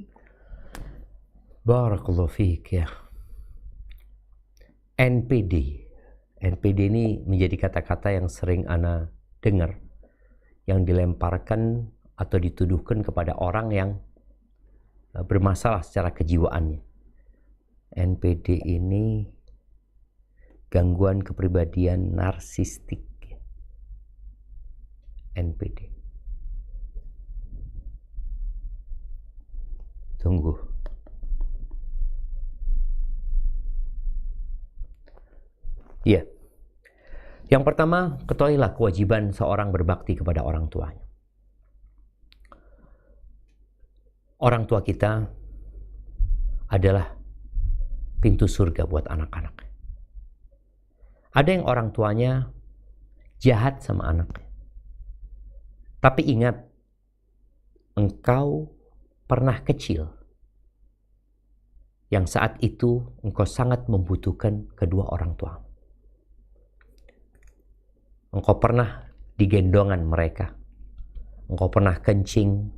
Barakallahu fiik ya. NPD ini menjadi kata-kata yang sering Ana dengar, yang dilemparkan atau dituduhkan kepada orang yang bermasalah secara kejiwaannya. NPD ini gangguan kepribadian narsistik. NPD. Tunggu. Iya. Yang pertama, ketahuilah kewajiban seorang berbakti kepada orang tuanya. Orang tua kita adalah pintu surga buat anak-anak. Ada yang orang tuanya jahat sama anaknya. Tapi ingat, engkau pernah kecil yang saat itu engkau sangat membutuhkan kedua orang tua. Engkau pernah digendongan mereka. Engkau pernah kencing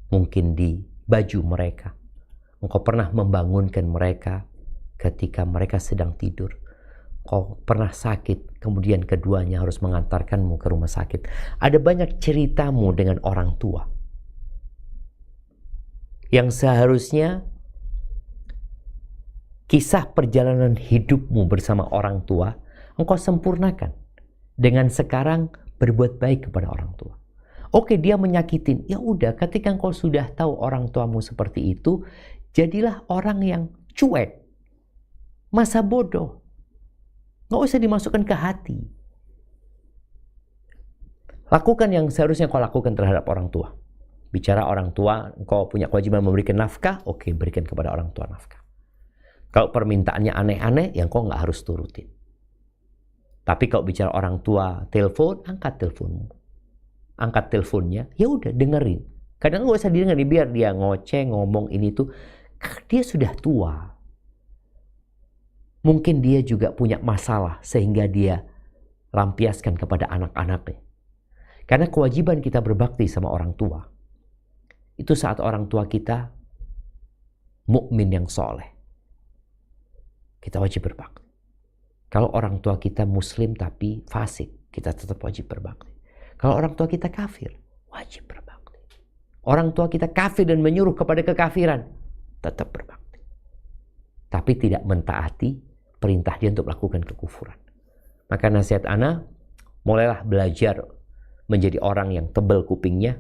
mungkin di baju mereka. Engkau pernah membangunkan mereka ketika mereka sedang tidur. Engkau pernah sakit, kemudian keduanya harus mengantarkanmu ke rumah sakit. Ada banyak ceritamu dengan orang tua yang seharusnya kisah perjalanan hidupmu bersama orang tua engkau sempurnakan dengan sekarang berbuat baik kepada orang tua. Oke, dia menyakitin. Ya udah, ketika engkau sudah tahu orang tuamu seperti itu, jadilah orang yang cuek. Masa bodoh. Nggak usah dimasukkan ke hati. Lakukan yang seharusnya kau lakukan terhadap orang tua. Bicara orang tua, engkau punya kewajiban memberikan nafkah, oke, berikan kepada orang tua nafkah. Kalau permintaannya aneh-aneh, yang kau nggak harus turutin. Tapi kalau bicara orang tua, telepon, angkat teleponmu. Angkat teleponnya, ya udah dengerin. Kadang nggak usah didengerin, biar dia ngoceh, ngomong ini tuh. Dia sudah tua. Mungkin dia juga punya masalah sehingga dia lampiaskan kepada anak-anaknya. Karena kewajiban kita berbakti sama orang tua. Itu saat orang tua kita mukmin yang soleh. Kita wajib berbakti. Kalau orang tua kita muslim tapi fasik, kita tetap wajib berbakti. Kalau orang tua kita kafir, wajib berbakti. Orang tua kita kafir dan menyuruh kepada kekafiran, tetap berbakti. Tapi tidak mentaati perintah dia untuk melakukan kekufuran. Maka nasihat ana, mulailah belajar menjadi orang yang tebal kupingnya,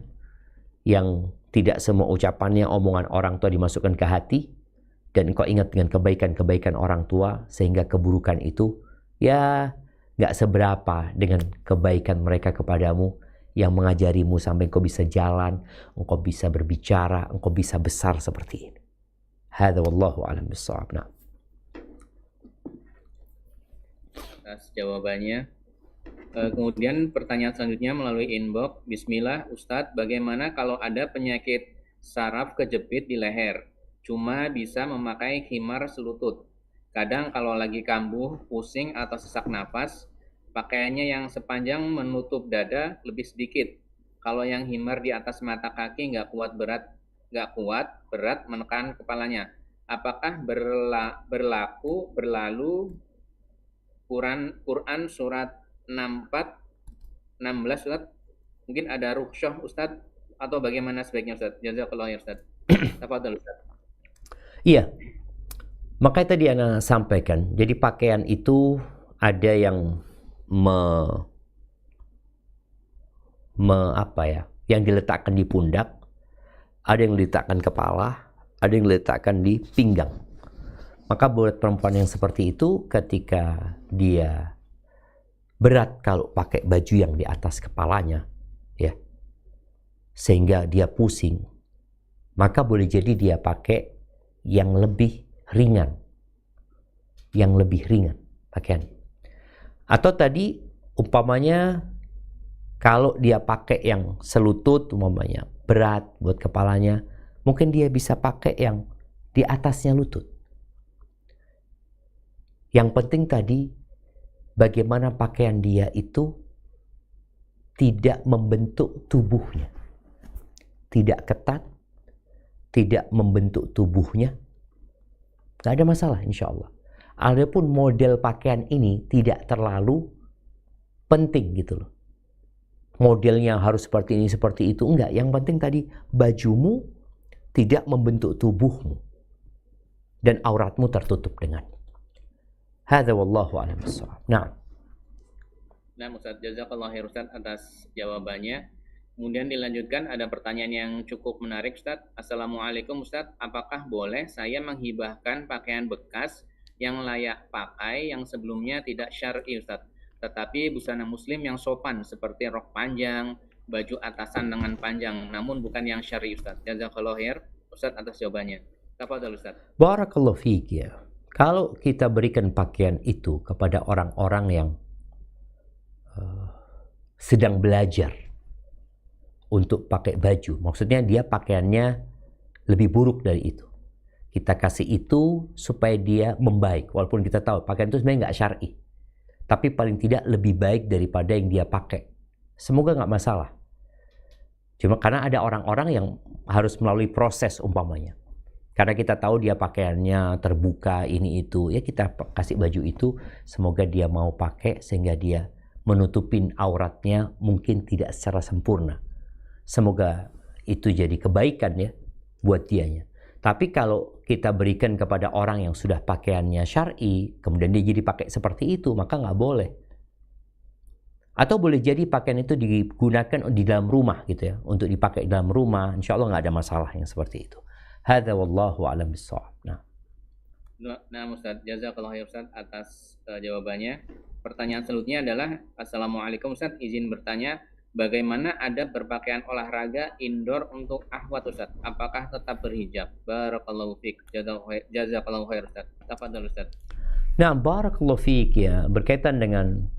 yang tidak semua ucapannya, omongan orang tua dimasukkan ke hati, dan kau ingat dengan kebaikan-kebaikan orang tua, sehingga keburukan itu ya gak seberapa dengan kebaikan mereka kepadamu, yang mengajarimu sampai engkau bisa jalan, engkau bisa berbicara, engkau bisa besar seperti ini. Hadza wallahu a'lam bissawab. Nah. Atas jawabannya. Kemudian pertanyaan selanjutnya melalui inbox. Bismillah, Ustadz, bagaimana kalau ada penyakit saraf kejepit di leher? Cuma bisa memakai khimar selutut. Kadang kalau lagi kambuh, pusing atau sesak napas, pakaiannya yang sepanjang menutup dada lebih sedikit. Kalau yang khimar di atas mata kaki nggak kuat berat menekan kepalanya. Apakah berlalu Quran surat 64, 16 Ustaz? Mungkin ada rukhsah Ustaz, atau bagaimana sebaiknya Ustaz? Jazakallah ya Ustaz. Tafadhol Ustaz. Iya. Makanya tadi Ana sampaikan, jadi pakaian itu ada yang yang diletakkan di pundak, ada yang diletakkan kepala, ada yang diletakkan di pinggang. Maka buat perempuan yang seperti itu, ketika dia berat kalau pakai baju yang di atas kepalanya, ya, sehingga dia pusing, maka boleh jadi dia pakai yang lebih ringan, pakaian. Atau tadi umpamanya kalau dia pakai yang selutut, umpamanya berat buat kepalanya, mungkin dia bisa pakai yang di atasnya lutut. Yang penting tadi bagaimana pakaian dia itu tidak membentuk tubuhnya, tidak ketat, tidak membentuk tubuhnya, gak ada masalah insya Allah. Adapun model pakaian ini tidak terlalu penting gitu loh. Modelnya harus seperti ini, seperti itu, enggak. Yang penting tadi bajumu tidak membentuk tubuhmu dan auratmu tertutup dengannya. Hadza wallahu a'lam bissawab. Nah. Nah, Ustaz, jazakallahu khairan Ustaz atas jawabannya. Kemudian dilanjutkan ada pertanyaan yang cukup menarik, Ustadz. Assalamualaikum Ustadz, apakah boleh saya menghibahkan pakaian bekas yang layak pakai yang sebelumnya tidak syar'i Ustadz, tetapi busana muslim yang sopan seperti rok panjang, baju atasan lengan panjang, namun bukan yang syar'i Ustadz. Jazakallahu khair Ustadz atas jawabannya. Tafadhol Ustadz. Barakallahu fiik ya. Kalau kita berikan pakaian itu kepada orang-orang yang sedang belajar untuk pakai baju, maksudnya dia pakaiannya lebih buruk dari itu, kita kasih itu supaya dia membaik, walaupun kita tahu pakaian itu sebenarnya nggak syar'i, tapi paling tidak lebih baik daripada yang dia pakai. Semoga nggak masalah. Cuma karena ada orang-orang yang harus melalui proses umpamanya. Karena kita tahu dia pakaiannya terbuka ini itu, ya kita kasih baju itu, semoga dia mau pakai sehingga dia menutupin auratnya mungkin tidak secara sempurna. Semoga itu jadi kebaikan ya buat dianya. Tapi kalau kita berikan kepada orang yang sudah pakaiannya syar'i, kemudian dia jadi pakai seperti itu, maka nggak boleh. Atau boleh jadi pakaian itu digunakan di dalam rumah gitu ya, untuk dipakai di dalam rumah, insya Allah nggak ada masalah yang seperti itu. Hadza wallahu a'lam bissawab. Nah Ustadz, jazakallahu khair Ustadz atas jawabannya. Pertanyaan selanjutnya adalah, Assalamualaikum Ustadz, izin bertanya, bagaimana adab berpakaian olahraga indoor untuk akhwat Ustadz? Apakah tetap berhijab? Barakallahu fiik. Jazakallahu khair Ustadz. Tafadhol Ustadz. Nah, barakallahu fiik ya, berkaitan dengan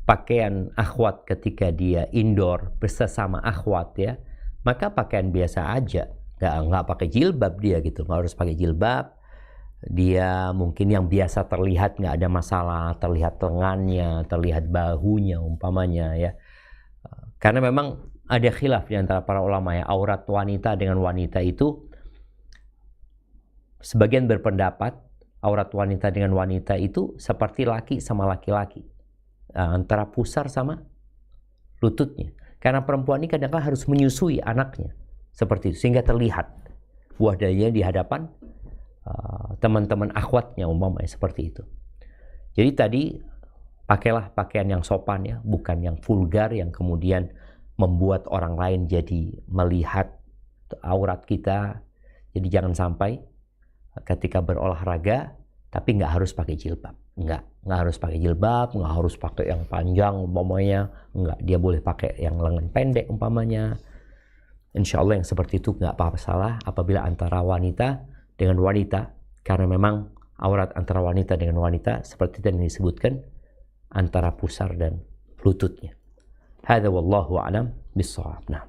pakaian akhwat ketika dia indoor bersama akhwat ya, maka pakaian biasa aja. Nggak pakai jilbab dia gitu, nggak harus pakai jilbab. Dia mungkin yang biasa terlihat nggak ada masalah, terlihat lengannya, terlihat bahunya umpamanya ya. Karena memang ada khilaf di antara para ulama ya, aurat wanita dengan wanita itu, sebagian berpendapat aurat wanita dengan wanita itu seperti laki sama laki-laki, antara pusar sama lututnya. Karena perempuan ini kadang-kadang harus menyusui anaknya seperti itu, sehingga terlihat wadahnya di hadapan teman-teman akhwatnya umpamanya seperti itu. Jadi tadi pakailah pakaian yang sopan ya, bukan yang vulgar yang kemudian membuat orang lain jadi melihat aurat kita. Jadi jangan sampai ketika berolahraga tapi nggak harus pakai jilbab, nggak harus pakai jilbab, nggak harus pakai yang panjang umpamanya, nggak, dia boleh pakai yang lengan pendek umpamanya. Insya Allah yang seperti itu nggak apa-apa salah apabila antara wanita dengan wanita, karena memang aurat antara wanita dengan wanita seperti yang disebutkan antara pusar dan lututnya. Hadza wallahu a'lam bissawab. Nah.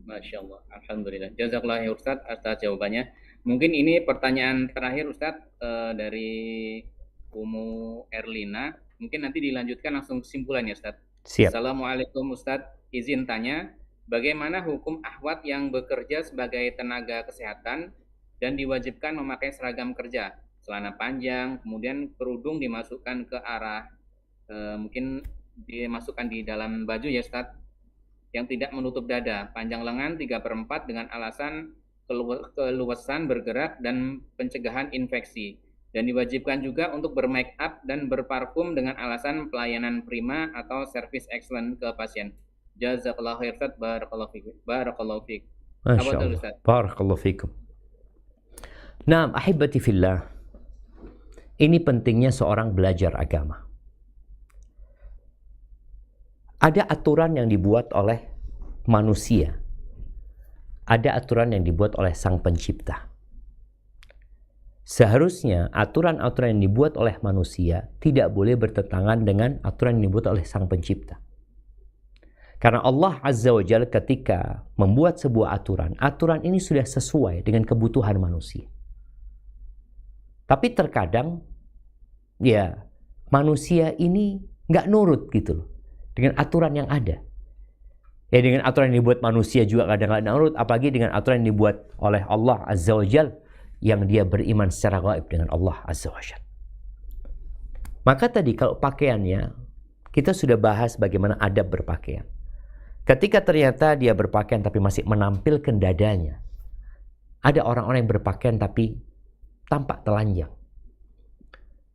Masya Allah, alhamdulillah. Jazakallah ya Ustadz atas jawabannya. Mungkin ini pertanyaan terakhir Ustadz dari Umu Erlina. Mungkin nanti dilanjutkan langsung kesimpulan ya Ustadz. Siap. Assalamualaikum Ustadz, izin tanya, bagaimana hukum akhwat yang bekerja sebagai tenaga kesehatan dan diwajibkan memakai seragam kerja, celana panjang, kemudian kerudung dimasukkan ke arah mungkin dimasukkan di dalam baju ya Ustadz, yang tidak menutup dada, panjang lengan 3/4 dengan alasan keluasan bergerak dan pencegahan infeksi, dan diwajibkan juga untuk bermake up dan berparfum dengan alasan pelayanan prima atau service excellent ke pasien. Jazakallahu khair Ustaz, barakallahu fiik. Masya Allah, barakallahu fiikum. Nah, ahibati fillah, ini pentingnya seorang belajar agama. Ada aturan yang dibuat oleh manusia. Ada aturan yang dibuat oleh Sang Pencipta. Seharusnya aturan-aturan yang dibuat oleh manusia tidak boleh bertentangan dengan aturan yang dibuat oleh Sang Pencipta. Karena Allah Azza wa Jalla ketika membuat sebuah aturan, aturan ini sudah sesuai dengan kebutuhan manusia. Tapi terkadang, ya, manusia ini nggak nurut gitu loh dengan aturan yang ada. Ya, dengan aturan yang dibuat manusia juga kadang-kadang nurut, apalagi dengan aturan yang dibuat oleh Allah Azza wa Jalla yang dia beriman secara gaib dengan Allah Azza wa Jalla. Maka tadi kalau pakaiannya, kita sudah bahas bagaimana adab berpakaian. Ketika ternyata dia berpakaian tapi masih menampilkan dadanya, ada orang-orang yang berpakaian tapi tampak telanjang.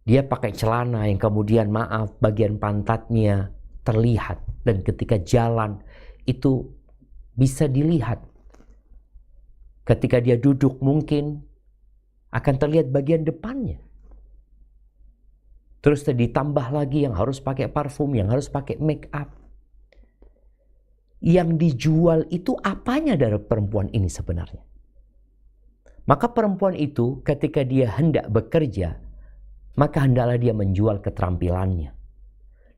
Dia pakai celana yang kemudian bagian pantatnya terlihat, dan ketika jalan itu bisa dilihat. Ketika dia duduk mungkin akan terlihat bagian depannya. Terus ditambah lagi yang harus pakai parfum, yang harus pakai make up. Yang dijual itu apanya dari perempuan ini sebenarnya? Maka perempuan itu ketika dia hendak bekerja, maka hendaklah dia menjual keterampilannya.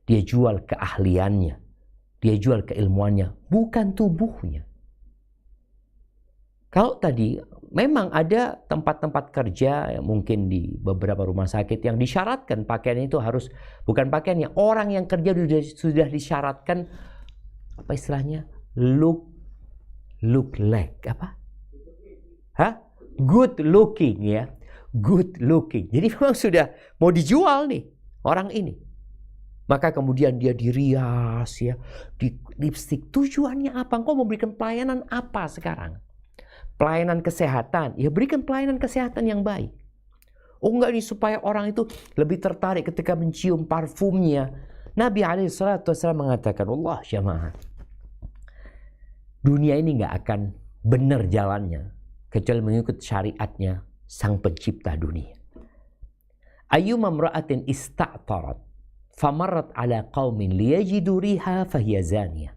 Dia jual keahliannya. Dia jual keilmuannya, bukan tubuhnya. Kalau tadi memang ada tempat-tempat kerja mungkin di beberapa rumah sakit yang disyaratkan pakaian itu harus, bukan pakaiannya, orang yang kerja sudah disyaratkan apa istilahnya, look like apa? Good looking ya, good looking. Jadi memang sudah mau dijual nih orang ini. Maka kemudian dia dirias ya, di lipstick. Tujuannya apa? Engkau memberikan pelayanan apa sekarang? Pelayanan kesehatan, ya berikan pelayanan kesehatan yang baik. Oh enggak, ini supaya orang itu lebih tertarik ketika mencium parfumnya. Nabi SAW mengatakan, Allah jamaah, dunia ini enggak akan benar jalannya kecuali mengikut syariatnya sang pencipta dunia. Ayyuma imra'atin ista'tarat famarrat ala qaumin liyajidu riha fahiya zaniyah.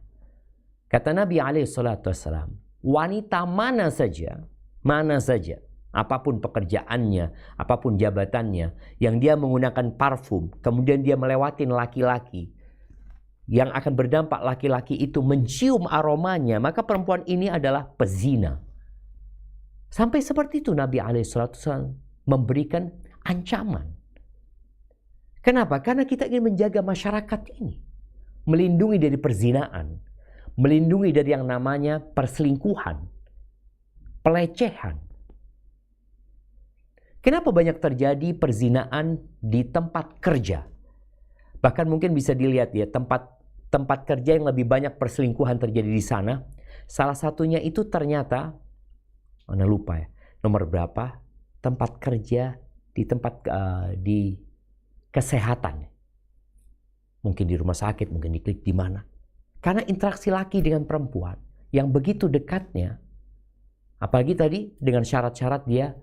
Kata Nabi SAW, wanita mana saja, apapun pekerjaannya, apapun jabatannya, yang dia menggunakan parfum, kemudian dia melewatin laki-laki, yang akan berdampak laki-laki itu mencium aromanya, maka perempuan ini adalah pezina. Sampai seperti itu Nabi SAW memberikan ancaman. Kenapa? Karena kita ingin menjaga masyarakat ini, melindungi dari perzinaan, melindungi dari yang namanya perselingkuhan, pelecehan. Kenapa banyak terjadi perzinaan di tempat kerja? Bahkan mungkin bisa dilihat ya, tempat kerja yang lebih banyak perselingkuhan terjadi di sana. Salah satunya itu ternyata, mana lupa ya, nomor berapa, tempat kerja di kesehatan. Mungkin di rumah sakit, mungkin di klinik, di mana. Karena interaksi laki dengan perempuan yang begitu dekatnya, apalagi tadi dengan syarat-syarat dia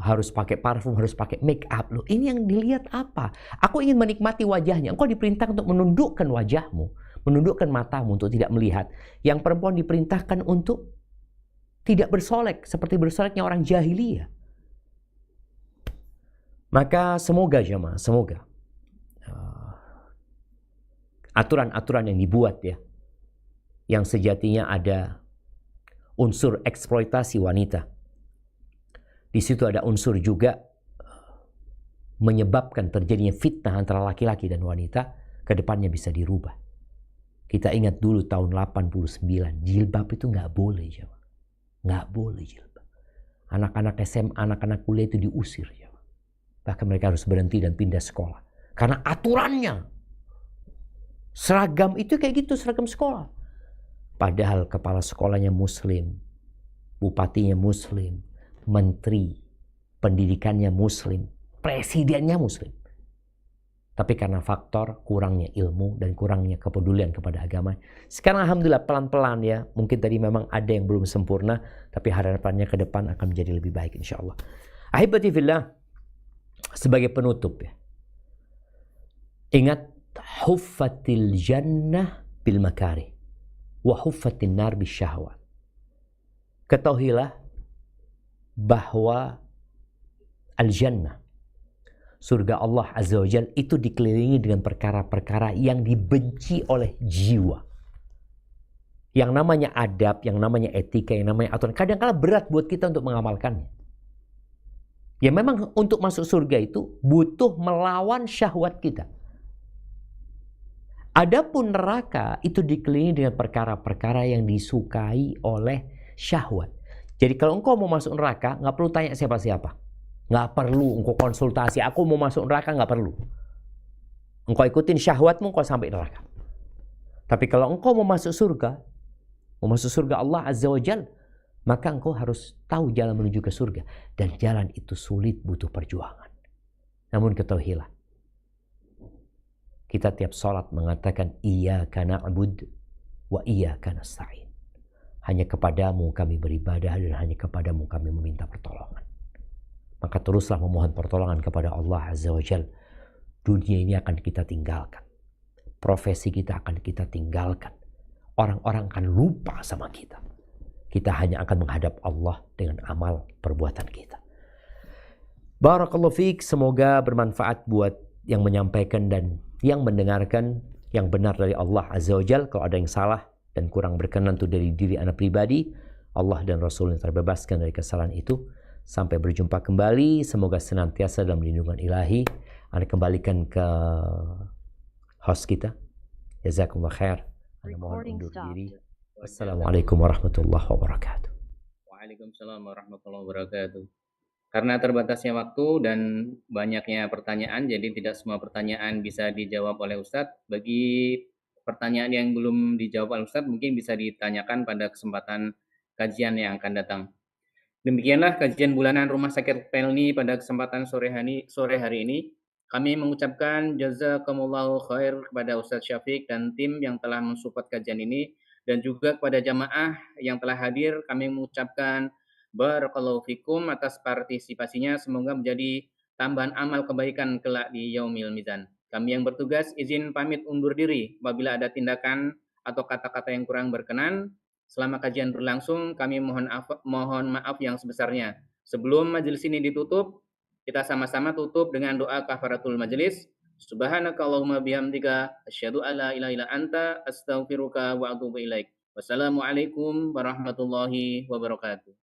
harus pakai parfum, harus pakai make up. Loh, ini yang dilihat apa? Aku ingin menikmati wajahnya. Engkau diperintah untuk menundukkan wajahmu, menundukkan matamu untuk tidak melihat. Yang perempuan diperintahkan untuk tidak bersolek seperti bersoleknya orang jahiliyah. Maka semoga jemaah, semoga aturan-aturan yang dibuat ya, yang sejatinya ada unsur eksploitasi wanita. Di situ ada unsur juga menyebabkan terjadinya fitnah antara laki-laki dan wanita, ke depannya bisa dirubah. Kita ingat dulu tahun 89, jilbab itu nggak boleh jemaah. Nggak boleh jilbab. Anak-anak SMA, anak-anak kuliah itu diusir jemaah. Bahkan mereka harus berhenti dan pindah sekolah. Karena aturannya. Seragam itu kayak gitu, seragam sekolah. Padahal kepala sekolahnya muslim. Bupatinya muslim. Menteri pendidikannya muslim. Presidennya muslim. Tapi karena faktor kurangnya ilmu dan kurangnya kepedulian kepada agama. Sekarang alhamdulillah pelan-pelan ya. Mungkin tadi memang ada yang belum sempurna. Tapi harapannya ke depan akan menjadi lebih baik insya Allah. Ahibati fillah. Sebagai penutup ya, ingat, huffatil jannah bil makarih wa huffatin nar bis syahwat. Ketahuilah bahwa al-jannah, surga Allah Azza wa Jalla, itu dikelilingi dengan perkara-perkara yang dibenci oleh jiwa. Yang namanya adab, yang namanya etika, yang namanya aturan, kadang-kadang berat buat kita untuk mengamalkannya. Ya memang untuk masuk surga itu butuh melawan syahwat kita. Adapun neraka itu dikelilingi dengan perkara-perkara yang disukai oleh syahwat. Jadi kalau engkau mau masuk neraka, nggak perlu tanya siapa-siapa. Nggak perlu engkau konsultasi, aku mau masuk neraka, nggak perlu. Engkau ikutin syahwatmu, engkau sampai neraka. Tapi kalau engkau mau masuk surga Allah Azza wa Jalla, maka engkau harus tahu jalan menuju ke surga. Dan jalan itu sulit, butuh perjuangan. Namun ketahuilah, kita tiap sholat mengatakan iyyaka na'bud wa iyyaka nasta'in. Hanya kepadamu kami beribadah dan hanya kepadamu kami meminta pertolongan. Maka teruslah memohon pertolongan kepada Allah Azza wa Jalla. Dunia ini akan kita tinggalkan. Profesi kita akan kita tinggalkan. Orang-orang akan lupa sama kita. Kita hanya akan menghadap Allah dengan amal perbuatan kita. Barakallahu fiik, semoga bermanfaat buat yang menyampaikan dan yang mendengarkan, yang benar dari Allah Azza wa Jalla. Kalau ada yang salah dan kurang berkenan itu dari diri anak pribadi, Allah dan Rasul yang terbebaskan dari kesalahan itu. Sampai berjumpa kembali, semoga senantiasa dalam lindungan ilahi. Anda kembalikan ke host kita. Jazakumullah khair. Anda mohon undur diri. Wassalamualaikum warahmatullahi wabarakatuh. Waalaikumsalam warahmatullahi wabarakatuh. Karena terbatasnya waktu dan banyaknya pertanyaan, jadi tidak semua pertanyaan bisa dijawab oleh Ustadz. Bagi pertanyaan yang belum dijawab oleh Ustadz, mungkin bisa ditanyakan pada kesempatan kajian yang akan datang. Demikianlah kajian bulanan Rumah Sakit Pelni pada kesempatan sore hari ini. Kami mengucapkan jazakumullahu khair kepada Ustadz Syafiq dan tim yang telah mensupport kajian ini, dan juga kepada jamaah yang telah hadir. Kami mengucapkan barakallahu fikum atas partisipasinya. Semoga menjadi tambahan amal kebaikan kelak di Yaumil Mizan. Kami yang bertugas izin pamit undur diri. Apabila ada tindakan atau kata-kata yang kurang berkenan selama kajian berlangsung, kami mohon maaf yang sebesarnya. Sebelum majelis ini ditutup, kita sama-sama tutup dengan doa kafaratul majelis. Subhanaka Allahumma bihamdika asyhadu alla ilaha illa anta astaghfiruka wa atubu ilaik. Wassalamualaikum warahmatullahi wabarakatuh.